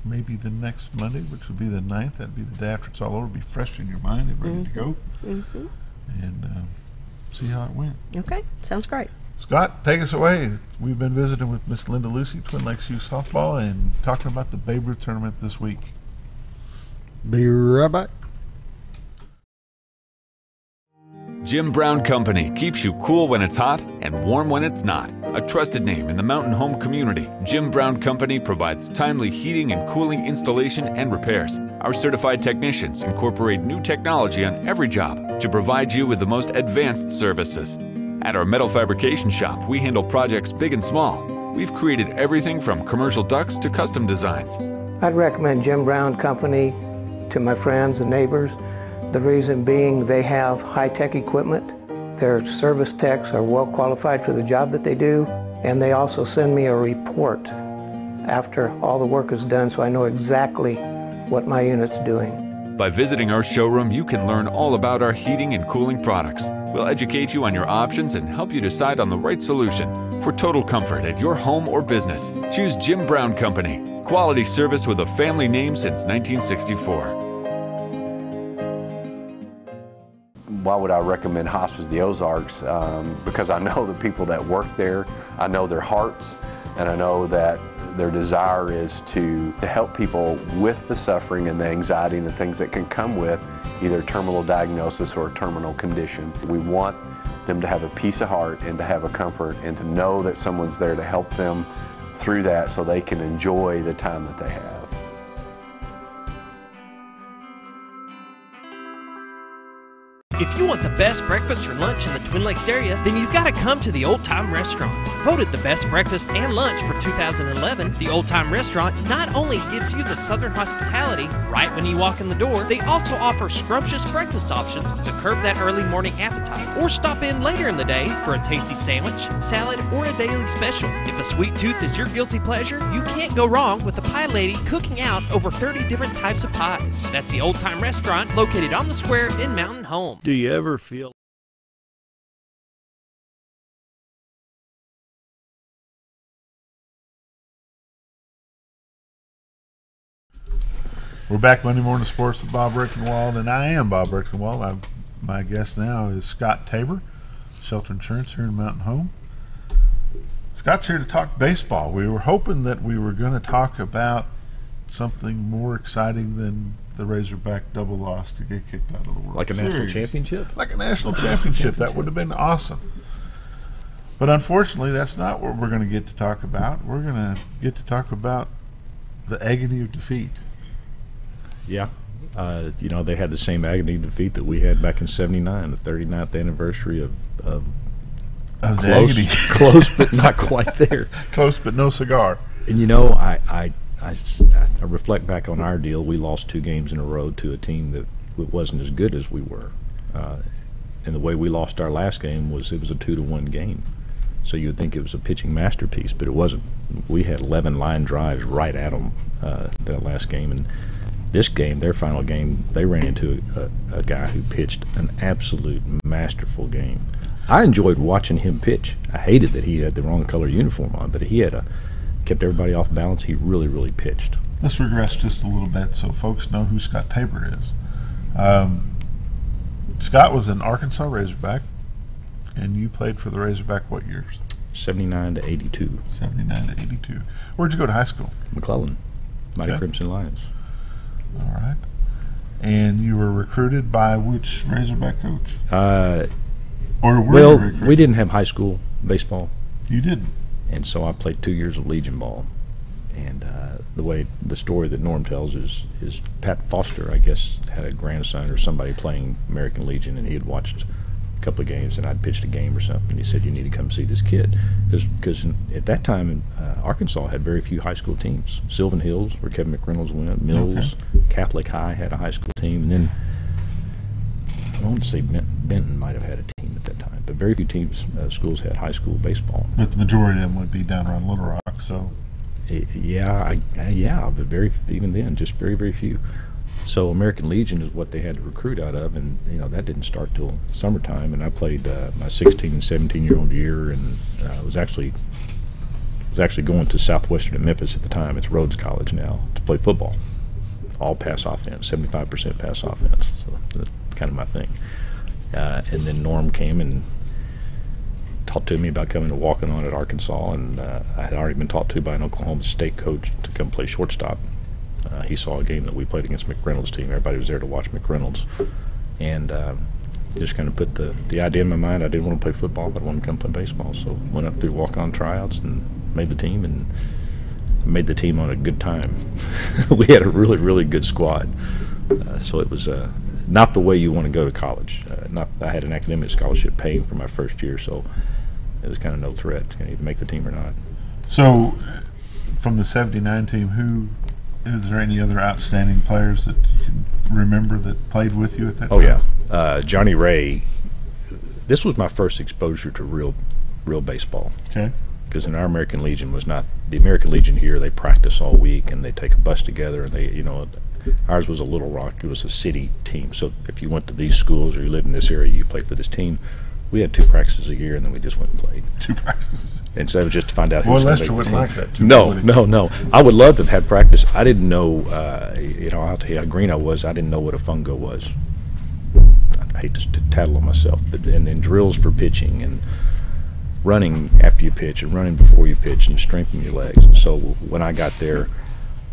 D: Maybe the next Monday, which will be the 9th. That'd be the day after it's all over. Be fresh in your mind and ready to go.
M: Mm-hmm.
D: And see how it went.
M: Okay, sounds great.
D: Scott, take us away. We've been visiting with Miss Linda Lucy, Twin Lakes Youth Softball, and talking about the Babe Ruth tournament this week.
C: Be right back.
O: Jim Brown Company keeps you cool when it's hot and warm when it's not. A trusted name in the mountain home community, Jim Brown Company provides timely heating and cooling installation and repairs. Our certified technicians incorporate new technology on every job to provide you with the most advanced services. At our metal fabrication shop, we handle projects big and small. We've created everything from commercial ducts to custom designs.
P: I'd recommend Jim Brown Company to my friends and neighbors. The reason being they have high-tech equipment. Their service techs are well qualified for the job that they do, and they also send me a report after all the work is done so I know exactly what my unit's doing.
O: By visiting our showroom, you can learn all about our heating and cooling products. We'll educate you on your options and help you decide on the right solution. For total comfort at your home or business, choose Jim Brown Company. Quality service with a family name since 1964.
Q: Why would I recommend Hospice of the Ozarks? Because I know the people that work there, I know their hearts, and I know that their desire is to help people with the suffering and the anxiety and the things that can come with either terminal diagnosis or a terminal condition. We want them to have a peace of heart and to have a comfort and to know that someone's there to help them through that so they can enjoy the time that they have.
L: If you want the best breakfast or lunch in the Twin Lakes area, then you've got to come to the Old Time Restaurant. Voted the best breakfast and lunch for 2011, the Old Time Restaurant not only gives you the Southern hospitality right when you walk in the door, they also offer scrumptious breakfast options to curb that early morning appetite. Or stop in later in the day for a tasty sandwich, salad, or a daily special. If a sweet tooth is your guilty pleasure, you can't go wrong with the Pie Lady cooking out over 30 different types of pies. That's the Old Time Restaurant located on the square in Mountain Home.
B: Do you ever feel
D: We're back Monday Morning Sports with Bob Recktenwald, and I am Bob Recktenwald. My guest now is Scott Tabor, Shelter Insurance here in Mountain Home. Scott's here to talk baseball. We were hoping that we were going to talk about something more exciting than the Razorback double loss to get kicked out of the World
R: Like a
D: Series.
R: national championship?
D: Like a national championship. That would have been awesome. But unfortunately, that's not what we're going to get to talk about. We're going to get to talk about the agony of defeat.
R: Yeah. They had the same agony of defeat that we had back in '79, the 39th anniversary of close but not quite there.
D: Close but no cigar.
R: And I reflect back on our deal. We lost 2 games in a row to a team that wasn't as good as we were. And the way we lost our last game was it was a 2-1 game. So you would think it was a pitching masterpiece, but it wasn't. We had 11 line drives right at them that last game. And this game, their final game, they ran into a guy who pitched an absolute masterful game. I enjoyed watching him pitch. I hated that he had the wrong color uniform on, but he had kept everybody off balance. He really, really pitched.
D: Let's regress just a little bit so folks know who Scott Tabor is. Scott was an Arkansas Razorback, and you played for the Razorback what years?
R: 79 to 82.
D: 79 to 82. Where'd you go to high school?
R: McClellan, Mighty Crimson Lions.
D: All right. And you were recruited by which Razorback coach?
R: We didn't have high school baseball.
D: You didn't?
R: And so I played 2 years of Legion ball. And the story that Norm tells is Pat Foster, I guess, had a grandson or somebody playing American Legion, and he had watched a couple of games, and I'd pitched a game or something. He said, "You need to come see this kid," because at that time Arkansas had very few high school teams. Sylvan Hills, where Kevin McReynolds went, Mills, Catholic High had a high school team, and then I want to say Benton might have had a team at that time, but very few teams, schools had high school baseball.
D: But the majority of them would be down around Little Rock, so.
R: Yeah, but even then, just very, very few. So American Legion is what they had to recruit out of, and that didn't start till summertime. And I played my 16 and 17-year-old year, and was actually going to Southwestern at Memphis at the time. It's Rhodes College now, to play football. All pass offense, 75% pass offense. So that's kind of my thing. And then Norm came and talked to me about coming to walking on at Arkansas, and I had already been talked to by an Oklahoma State coach to come play shortstop. He saw a game that we played against McReynolds' team. Everybody was there to watch McReynolds, and just kind of put the idea in my mind. I didn't want to play football, but I wanted to come play baseball. So went up through walk-on tryouts and made the team, and made the team on a good time. We had a really, really good squad. So it was not the way you want to go to college. I had an academic scholarship paying for my first year, so it was kind of no threat to either make the team or not.
D: So, from the '79 team, is there any other outstanding players that you can remember that played with you at that time?
R: Oh yeah, Johnny Ray. This was my first exposure to real baseball.
D: Okay.
R: Because in our American Legion was not the American Legion here. They practice all week and they take a bus together. And ours was a Little Rock. It was a city team. So if you went to these schools or you lived in this area, you played for this team. We had 2 practices a year, and then we just went and played.
D: 2 practices.
R: And so it was just to find out who
D: was
R: going to
D: Lester
R: make the
D: wouldn't
R: team.
D: like that.
R: No. I would love to have had practice. I didn't know. I'll tell you how green I was. I didn't know what a fungo was. I hate to tattle on myself, and then drills for pitching and running after you pitch and running before you pitch and strengthening your legs. And so when I got there,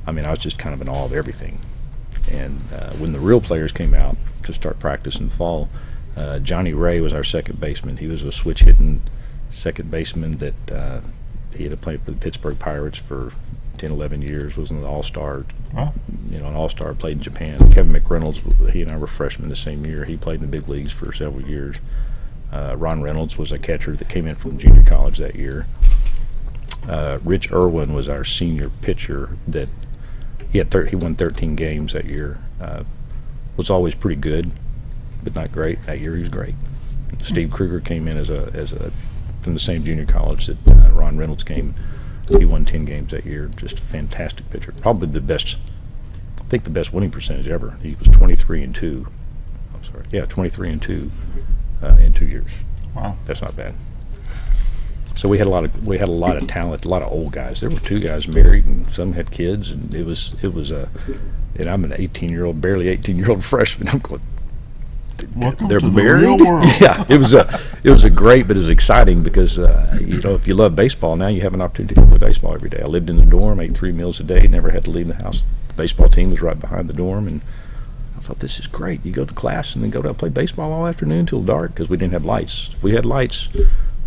R: I was just kind of in awe of everything. And when the real players came out to start practice in the fall, Johnny Ray was our second baseman. He was a switch-hitting second baseman that he had played for the Pittsburgh Pirates for 10, 11 years, was an all-star, an all-star, played in Japan. Kevin McReynolds, he and I were freshmen the same year. He played in the big leagues for several years. Ron Reynolds was a catcher that came in from junior college that year. Rich Irwin was our senior pitcher that he won 13 games that year. Was always pretty good, but not great. That year he was great. Steve Kruger came in from the same junior college that Ron Reynolds came. He won 10 games that year. Just a fantastic pitcher. Probably the best winning percentage ever. He was 23-2. I'm sorry. Yeah, 23-2 in 2 years.
D: Wow,
R: that's not bad. So we had a lot of talent, a lot of old guys. There were 2 guys married, and some had kids, and it was and I'm an 18-year-old, barely 18-year-old freshman. I'm going,
D: welcome
R: they're
D: to
R: married.
D: The real world.
R: Yeah, it was a great, but it was exciting because if you love baseball, now you have an opportunity to play baseball every day. I lived in the dorm, ate 3 meals a day, never had to leave the house. The baseball team was right behind the dorm, and I thought, this is great. You go to class and then go to play baseball all afternoon till dark because we didn't have lights. If we had lights,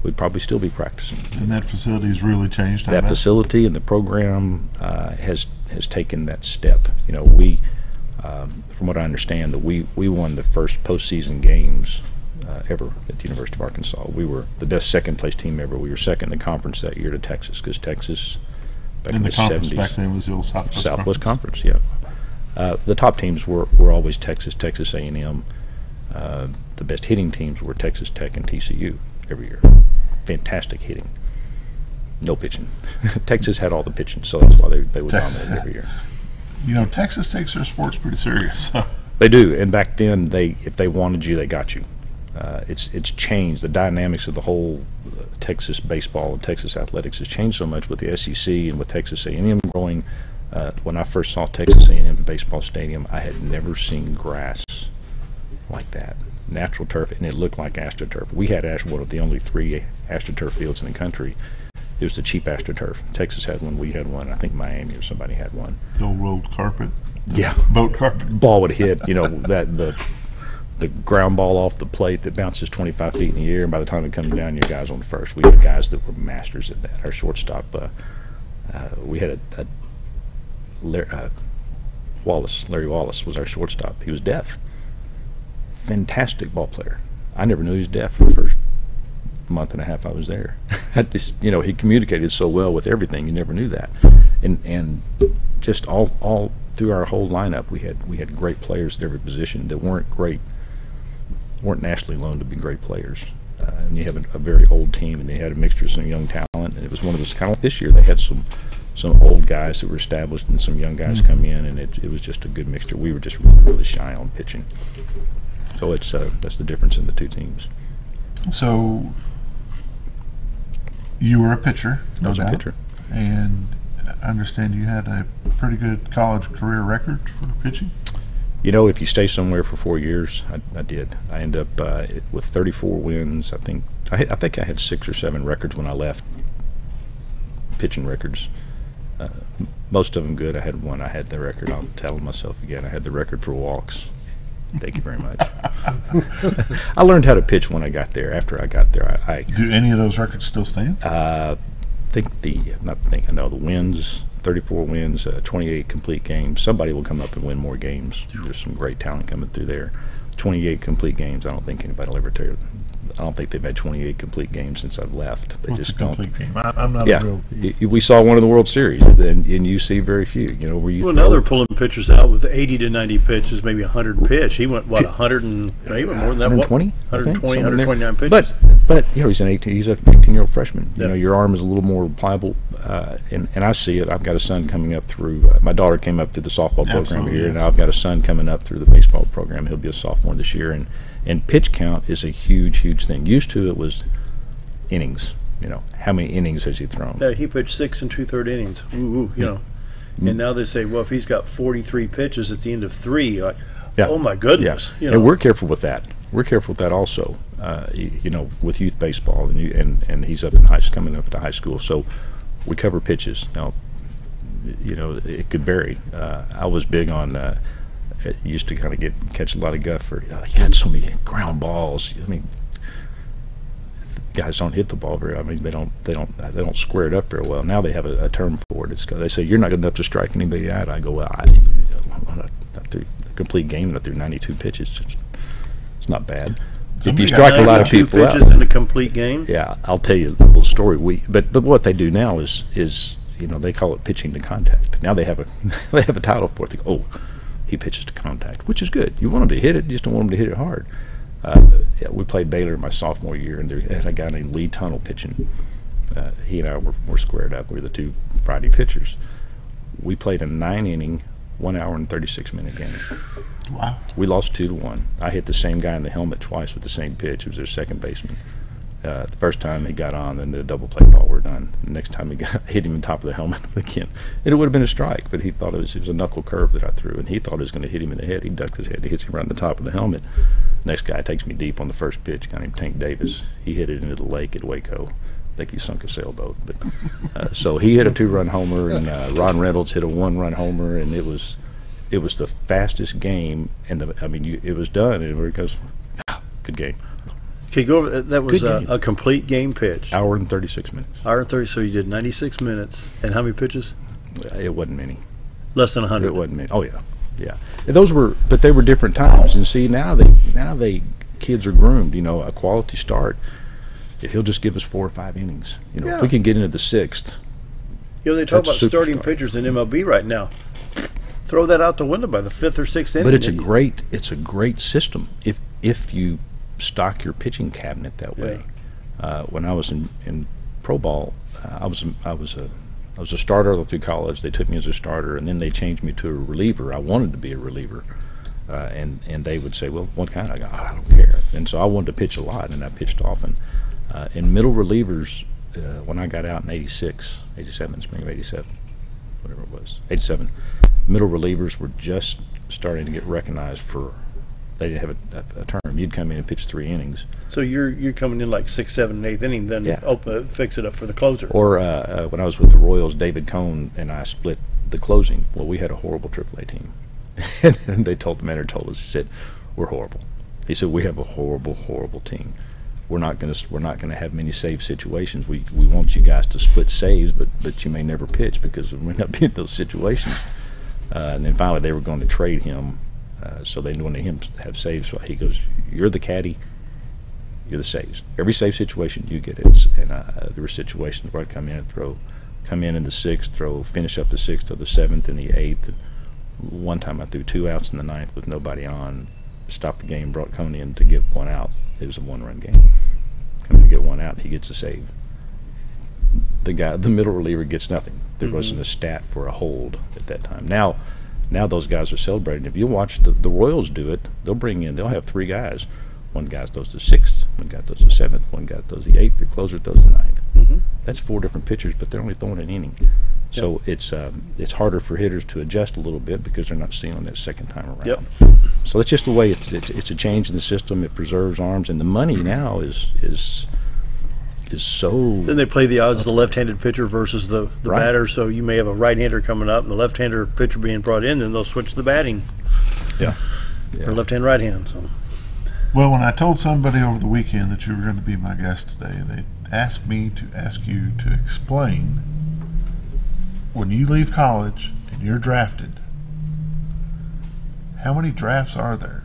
R: we'd probably still be practicing.
D: And that facility has really changed.
R: That facility and the program has taken that step. We, from what I understand, that we won the first postseason games ever at the University of Arkansas. We were the best second-place team ever. We were second in the conference that year to Texas, because Texas back in the 70s.
D: Back then was the old
R: Southwest Conference, yeah. The top teams were always Texas A&M. The best hitting teams were Texas Tech and TCU every year. Fantastic hitting. No pitching. Texas had all the pitching, so that's why they would dominate every year.
D: Texas takes their sports pretty serious. So.
R: They do, and back then, if they wanted you, they got you. It's changed. The dynamics of the whole Texas baseball and Texas athletics has changed so much with the SEC and with Texas A&M growing. When I first saw Texas A&M baseball stadium, I had never seen grass like that. Natural turf, and it looked like AstroTurf. We had one of the only 3 AstroTurf fields in the country. It was the cheap AstroTurf. Texas had one, we had one. I think Miami or somebody had one.
D: The old rolled carpet.
R: Yeah.
D: Boat carpet.
R: Ball would hit, that the ground ball off the plate that bounces 25 feet in the air, and by the time it comes down, your guys on first. We had guys that were masters at that. Our shortstop, we had Larry Wallace was our shortstop. He was deaf. Fantastic ball player. I never knew he was deaf for the first month and a half I was there. He communicated so well with everything, you never knew that. And just all through our whole lineup, we had great players at every position that weren't great weren't nationally known to be great players. And you have a very old team, and they had a mixture of some young talent. And it was one of those, kind of like this year, they had some old guys that were established and some young guys come in, and it was just a good mixture. We were just really, really shy on pitching. So it's that's the difference in the two teams.
D: So you were a pitcher,
R: I was a pitcher.
D: And I understand you had a pretty good college career record for pitching?
R: You know, if you stay somewhere for 4 years, I did. I ended up with 34 wins. I think I had 6 or 7 records when I left, pitching records. Most of them good. I had one. I had the record. I'll tell myself again. I had the record for walks. Thank you very much. I learned how to pitch when I got there. After I got there, I
D: do any of those records still stand?
R: I know the wins. 34 wins, 28 complete games. Somebody will come up and win more games. There's some great talent coming through there. 28 complete games. I don't think anybody will ever tell you. I don't think they've had 28 complete games since I've left. They
D: What's
R: just
D: a complete game? I'm not
R: yeah,
D: a real.
R: we saw one in the World Series, and you see very few. You know, where you.
B: Well, now they're pulling pitchers out with 80 to 90 pitches, maybe 100 pitch. He went what 100 and even more than that.
R: 120,
B: 120, 129 pitches.
R: But you know, he's an 18-year-old freshman.
B: Yeah.
R: You know, your arm is a little more pliable, and I see it. I've got a son coming up through. My daughter came up through the softball program
D: Absolutely,
R: here,
D: yes.
R: and I've got a son coming up through the baseball program. He'll be a sophomore this year, and pitch count is a huge thing. Used to it was innings. You know, how many innings has he thrown?
B: Yeah, he pitched 6 2/3 innings. You know, and now they say, well, if he's got 43 pitches at the end of 3, like, oh my goodness.
R: Yeah.
B: You know.
R: And we're careful with that. We're careful with that also. You know, with youth baseball, and he's up in coming up to high school, so we cover pitches. Now, you know, it could vary. I was big on. Used to kind of catch a lot of guff for. You had so many ground balls. I mean, guys don't hit the ball very. I mean, they don't square it up very well. Now they have a term for it. They say you're not good enough to strike anybody out. I go, well, I threw a complete game. I threw 92 pitches. It's not bad. If you strike a lot of people out,
B: pitches in a complete game.
R: Yeah, I'll tell you a little story. But what they do now is you know, they call it pitching to contact. Now they have a title for it. They go, he pitches to contact, which is good. You want him to hit it, you just don't want him to hit it hard. Yeah, we played Baylor my sophomore year, and they had a guy named Lee Tunnell pitching. He and I were squared up. We were the two Friday pitchers. We played a 9-inning, 1 hour and 36-minute game.
D: Wow.
R: We lost 2-1. I hit the same guy in the helmet twice with the same pitch. It was their second baseman. The first time he got on, then the double play ball, we're done. The next time hit him in the top of the helmet again. It would have been a strike, but he thought it was a knuckle curve that I threw, and he thought it was going to hit him in the head. He ducked his head. He hits him right in the top of the helmet. Next guy takes me deep on the first pitch, a guy named Tank Davis. He hit it into the lake at Waco. I think he sunk a sailboat. But so he hit a 2-run homer, and Ron Reynolds hit a 1-run homer, and it was the fastest game. And it was done, and everybody goes, good game.
B: Okay, go over. That was a complete game pitch.
R: Hour and 36 minutes.
B: Hour and 30. So you did 96 minutes, and how many pitches?
R: It wasn't many.
B: Less than 100.
R: It wasn't many. Oh yeah. But they were different times. And see, now kids are groomed. You know, a quality start. If he'll just give us 4 or 5 innings, you know, if we can get into the 6th.
B: You know, they talk about starting pitchers in MLB right now. Throw that out the window by the 5th or 6th inning.
R: But it's a great system if you stock your pitching cabinet that way. Yeah. When I was in pro ball, I was a starter all through college. They took me as a starter, and then they changed me to a reliever. I wanted to be a reliever, and they would say, "Well, what kind?" I go, "I don't care." And so I wanted to pitch a lot, and I pitched often. In middle relievers, when I got out in 86, 87, spring of 87, whatever it was, 87, middle relievers were just starting to get recognized for. They didn't have a term. You'd come in and pitch 3 innings.
B: So you're coming in like 6th, 7th, and 8th inning, then fix it up for the closer.
R: Or when I was with the Royals, David Cohn and I split the closing. Well, we had a horrible AAA team, and the manager told us, he said, "We're horrible." He said, "We have a horrible team. We're not going to have many save situations. We want you guys to split saves, but you may never pitch because we may not be in those situations." And then finally, they were going to trade him. So they wanted him to have saves. So he goes, "You're the caddy. You're the saves. Every save situation, you get it." And there were situations where I'd come in in the 6th, finish up the 6th or the 7th and the 8th. And one time I threw 2 outs in the 9th with nobody on, stopped the game, brought Coney in to get one out. It was a one-run game. Come to get one out, he gets a save. The middle reliever gets nothing. There wasn't a stat for a hold at that time. Now those guys are celebrating. If you watch the Royals do it, they'll have three guys. One guy throws the sixth, one guy throws the seventh, one guy throws the eighth, the closer throws the ninth. That's four different pitchers, but they're only throwing an inning. So it's harder for hitters to adjust a little bit because they're not seeing them that second time around. So that's just the way it's a change in the system. It preserves arms, and the money now is so.
B: Then they play the odds of the left-handed pitcher versus the batter. So you may have a right-hander coming up, and the left-hander pitcher being brought in, then they'll switch the batting. For left-hand, right-hand. So.
D: Well, when I told somebody over the weekend that you were going to be my guest today, they asked me to ask you to explain, when you leave college and you're drafted, how many drafts are there?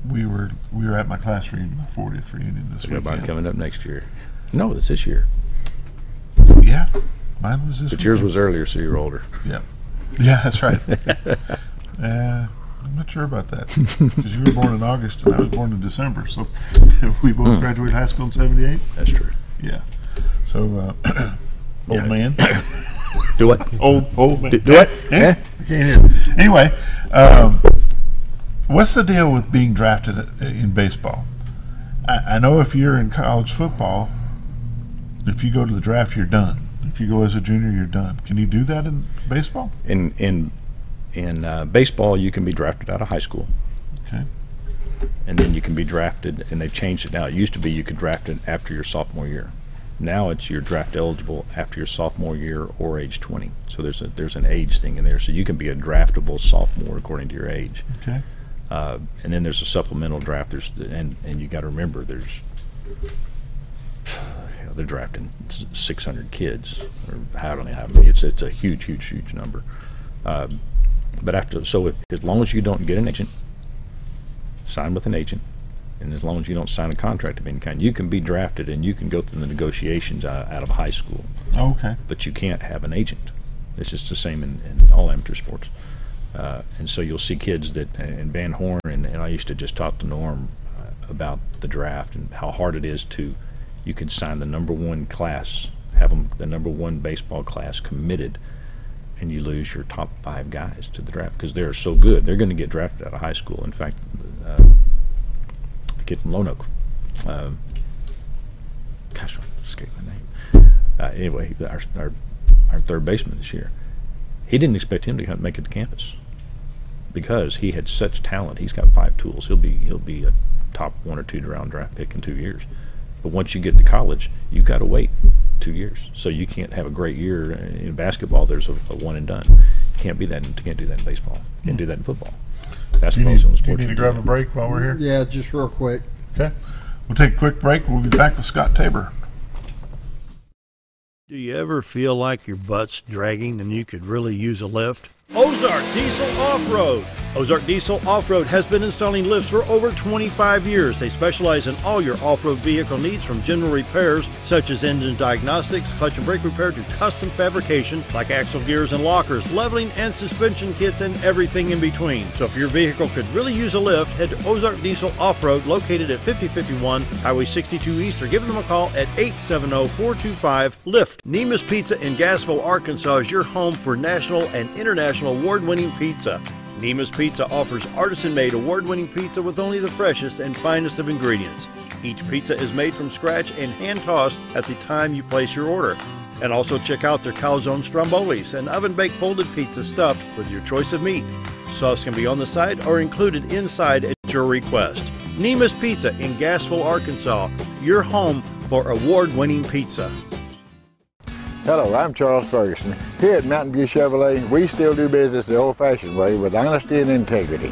D: We were at my class reunion, my 40th reunion this weekend.
R: Mine coming up next year. No, it's this year.
D: Yeah, mine was this.
R: But yours was earlier, so you're older.
D: Yeah, that's right. I'm not sure about that because you were born in August and I was born in December. So we both graduated high school in '78.
R: That's true.
D: Yeah. So old man.
R: Do what?
D: Old man.
R: Do what?
D: Yeah. I can't hear. Anyway, what's the deal with being drafted in baseball? I know if you're in college football, if you go to the draft, you're done. If you go as a junior, you're done. Can you do that in baseball?
R: In baseball, you can be drafted out of high school.
D: Okay.
R: And then you can be drafted, and they've changed it now. It used to be you could draft it after your sophomore year. Now you're draft eligible after your sophomore year or age 20. So there's an age thing in there. So you can be a draftable sophomore according to your age.
D: Okay.
R: And then there's a supplemental draft. And you got to remember they're drafting 600 kids, or I don't know how many. It's a huge number. But as long as you don't get an agent, sign with an agent, and as long as you don't sign a contract of any kind, you can be drafted and you can go through the negotiations out of high school.
D: Okay.
R: But you can't have an agent. It's just the same in all amateur sports. And so you'll see kids that in Van Horn, and I used to just talk to Norm about the draft and how hard it is you can sign the number one class, have the number one baseball class committed, and you lose your top 5 guys to the draft because they're so good. They're going to get drafted out of high school. In fact, the kid from Lone Oak, gosh, I escaped my name. Anyway, our third baseman this year, he didn't expect him to make it to campus because he had such talent. He's got 5 tools. He'll be a top 1 or 2 round draft pick in 2 years. But once you get to college, you've got to wait 2 years. So you can't have a great year. In basketball, there's a one and done. You can't do that in baseball. You can't do that in football. Basketball's on the sport.
D: Do you need to grab a break while we're here?
C: Yeah, just real quick.
D: Okay. We'll take a quick break. We'll be back with Scott Tabor.
B: Do you ever feel like your butt's dragging and you could really use a lift? Ozark Diesel Off-Road. Ozark Diesel Off-Road has been installing lifts for over 25 years. They specialize in all your off-road vehicle needs, from general repairs such as engine diagnostics, clutch and brake repair, to custom fabrication like axle gears and lockers, leveling and suspension kits, and everything in between. So if your vehicle could really use a lift, head to Ozark Diesel Off-Road, located at 5051 Highway 62 East, or give them a call at 870-425-LIFT. Nemus Pizza in Gassville, Arkansas is your home for national and international award-winning pizza. Nemus Pizza offers artisan-made award-winning pizza with only the freshest and finest of ingredients. Each pizza is made from scratch and hand-tossed at the time you place your order. And also check out their calzone strombolis, an oven-baked folded pizza stuffed with your choice of meat. Sauce can be on the side or included inside at your request. Nemus Pizza in Gassville, Arkansas, your home for award-winning pizza.
E: Hello, I'm Charles Ferguson. Here at Mountain View Chevrolet, we still do business the old-fashioned way with honesty and integrity.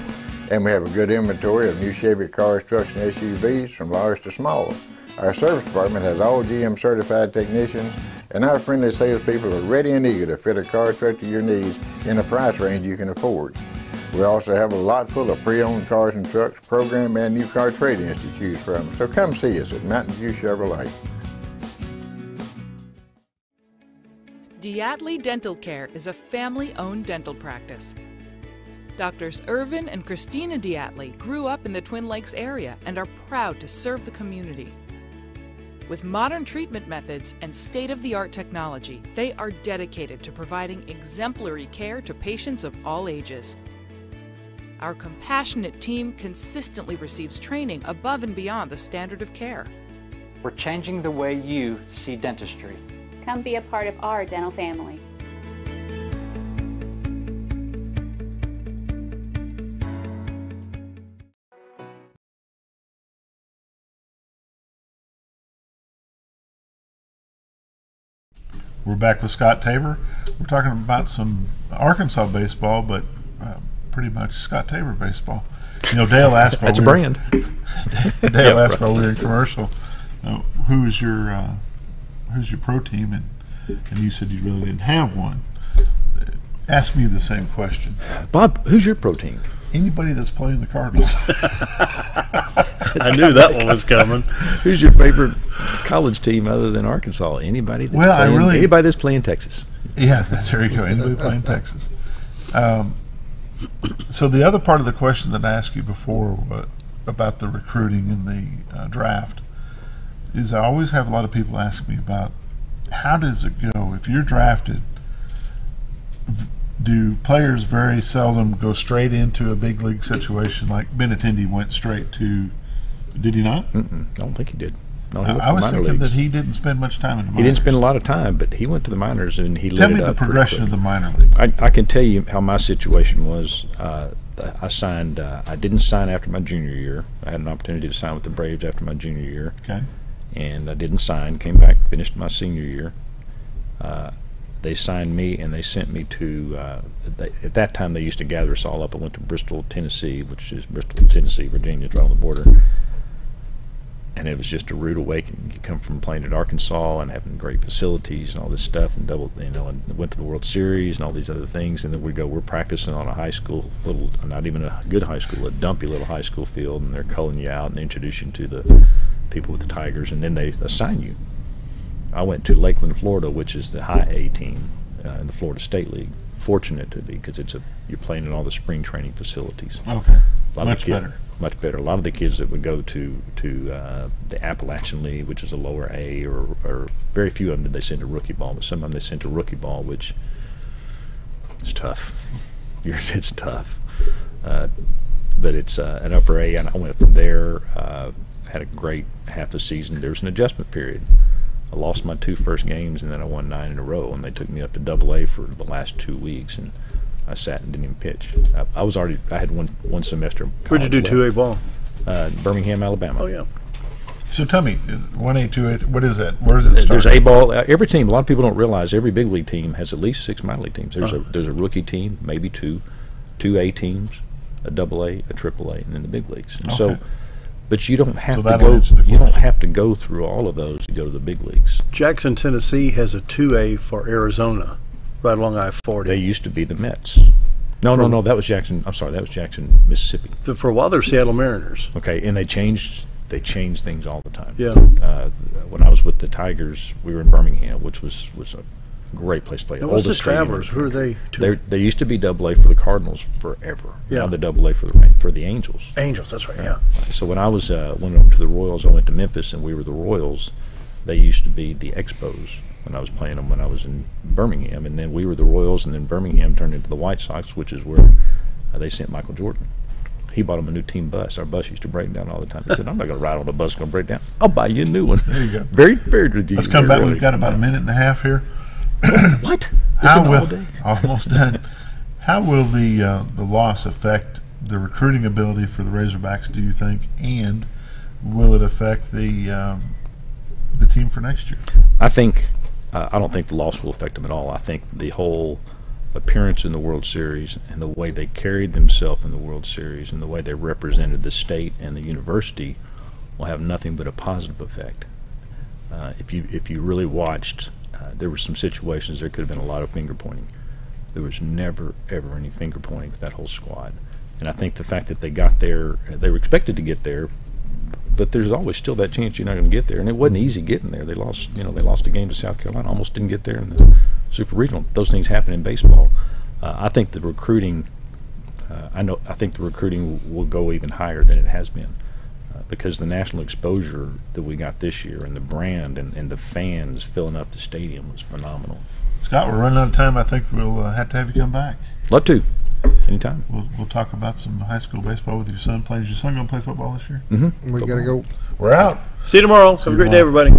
E: And we have a good inventory of new Chevy cars, trucks, and SUVs from large to small. Our service department has all GM certified technicians, and our friendly salespeople are ready and eager to fit a car truck to your needs in a price range you can afford. We also have a lot full of pre-owned cars and trucks, program and new car trade-ins to choose from. So come see us at Mountain View Chevrolet.
F: Diatley Dental Care is a family-owned dental practice. Doctors Irvin and Christina Diatley grew up in the Twin Lakes area and are proud to serve the community. With modern treatment methods and state-of-the-art technology, they are dedicated to providing exemplary care to patients of all ages. Our compassionate team consistently receives training above and beyond the standard of care.
G: We're changing the way you see dentistry.
H: Come be a part of our dental family.
D: We're back with Scott Tabor. We're talking about some Arkansas baseball, but pretty much Scott Tabor baseball. You know, Dale asked while
R: That's a brand.
D: Dale asked while we were in commercial, who's your pro team, and you said you really didn't have one. Ask me the same question,
R: Bob. Who's your pro team?
D: Anybody that's playing the Cardinals.
B: I knew that one was coming.
R: Who's your favorite college team other than Arkansas? Anybody that's anybody that's playing Texas.
D: Yeah, there you go. Anybody playing Texas. So the other part of the question that I asked you before about the recruiting and the draft is I always have a lot of people ask me about how does it go if you're drafted. Do players very seldom go straight into a big league situation like Benintendi went straight to? Did he not?
R: I don't think he did. No,
D: I was thinking that he didn't spend much time in the minors.
R: He didn't spend a lot of time, but he went to the minors and he lit it up.
D: Tell me the progression of the minor league.
R: I can tell you how my situation was. I signed. I didn't sign after my junior year. I had an opportunity to sign with the Braves after my junior year.
D: Okay.
R: And I didn't sign. Came back, finished my senior year. They signed me, and they sent me to. At that time, they used to gather us all up. I went to Bristol, Tennessee, which is Bristol, Tennessee, Virginia, right on the border. And it was just a rude awakening. You come from playing at Arkansas and having great facilities and all this stuff, and and went to the World Series and all these other things. And then we're practicing on a high school, not even a good high school, a dumpy little high school field, and they're culling you out and they introduce you to the people with the Tigers, and then they assign you. I went to Lakeland, Florida, which is the high A team in the Florida State League. Fortunate to be, because you're playing in all the spring training facilities.
D: Okay, much better.
R: Much better. A lot of the kids that would go to the Appalachian League, which is a lower A, or very few of them did they send to rookie ball, but some of them they sent to rookie ball, which is tough. It's tough. But it's an upper A, and I went from there, had a great half a season. There was an adjustment period. I lost my 2 first games, and then I won 9 in a row, and they took me up to Double A for the last 2 weeks, and I sat and didn't even pitch. I had one semester.
B: Where'd you do 2A ball?
R: Birmingham, Alabama.
B: Oh yeah.
D: So tell me, 1A, 2A, what is that? Where does it start?
R: There's A ball. Every team. A lot of people don't realize every big league team has at least 6 minor league teams. There's a rookie team, maybe 2 A teams, a Double A, a Triple A, and then the big leagues. And so, but you don't have to go. You don't have to go through all of those to go to the big leagues.
B: Jackson, Tennessee has a 2A for Arizona, right along I-40.
R: They used to be the Mets. No, that was Jackson. I'm sorry, that was Jackson, Mississippi.
B: For a while, they're Seattle Mariners.
R: Okay, and they changed things all the time.
B: Yeah.
R: When I was with the Tigers, we were in Birmingham, which was a great place to play.
B: What's the Travelers? Who are they?
R: They used to be Double A for the Cardinals forever.
B: Yeah.
R: Now they're Double A for the Angels.
B: Angels, that's right. Yeah.
R: So when I went over to the Royals, I went to Memphis, and we were the Royals. They used to be the Expos when I was playing them when I was in Birmingham, and then we were the Royals, and then Birmingham turned into the White Sox, which is where they sent Michael Jordan. He bought him a new team bus. Our bus used to break down all the time. He said, "I'm not going to ride on a bus going to break down. I'll buy you a new one."
D: There you go.
R: Very, very good.
D: Let's come back. We've got about a minute and a half here.
R: What?
D: Almost done. How will the loss affect the recruiting ability for the Razorbacks, do you think, and will it affect the team for next year?
R: I don't think the loss will affect them at all. I think the whole appearance in the World Series and the way they carried themselves in the World Series and the way they represented the state and the university will have nothing but a positive effect. If you really watched, there were some situations there could have been a lot of finger pointing. There was never ever any finger pointing with that whole squad, and I think the fact that they got there, they were expected to get there, but there's always still that chance you're not going to get there, and it wasn't easy getting there. They lost a game to South Carolina, almost didn't get there in the Super Regional. Those things happen in baseball. I think the recruiting I think the recruiting will go even higher than it has been because the national exposure that we got this year and the brand and the fans filling up the stadium was phenomenal.
D: Scott, we're running out of time. I think we'll have to you come back.
R: Love to. Anytime.
D: We'll talk about some high school baseball with your son. Is your son going to play football this year?
R: Mm-hmm.
C: We got to go.
D: We're out.
B: See you tomorrow. Have a great day, everybody.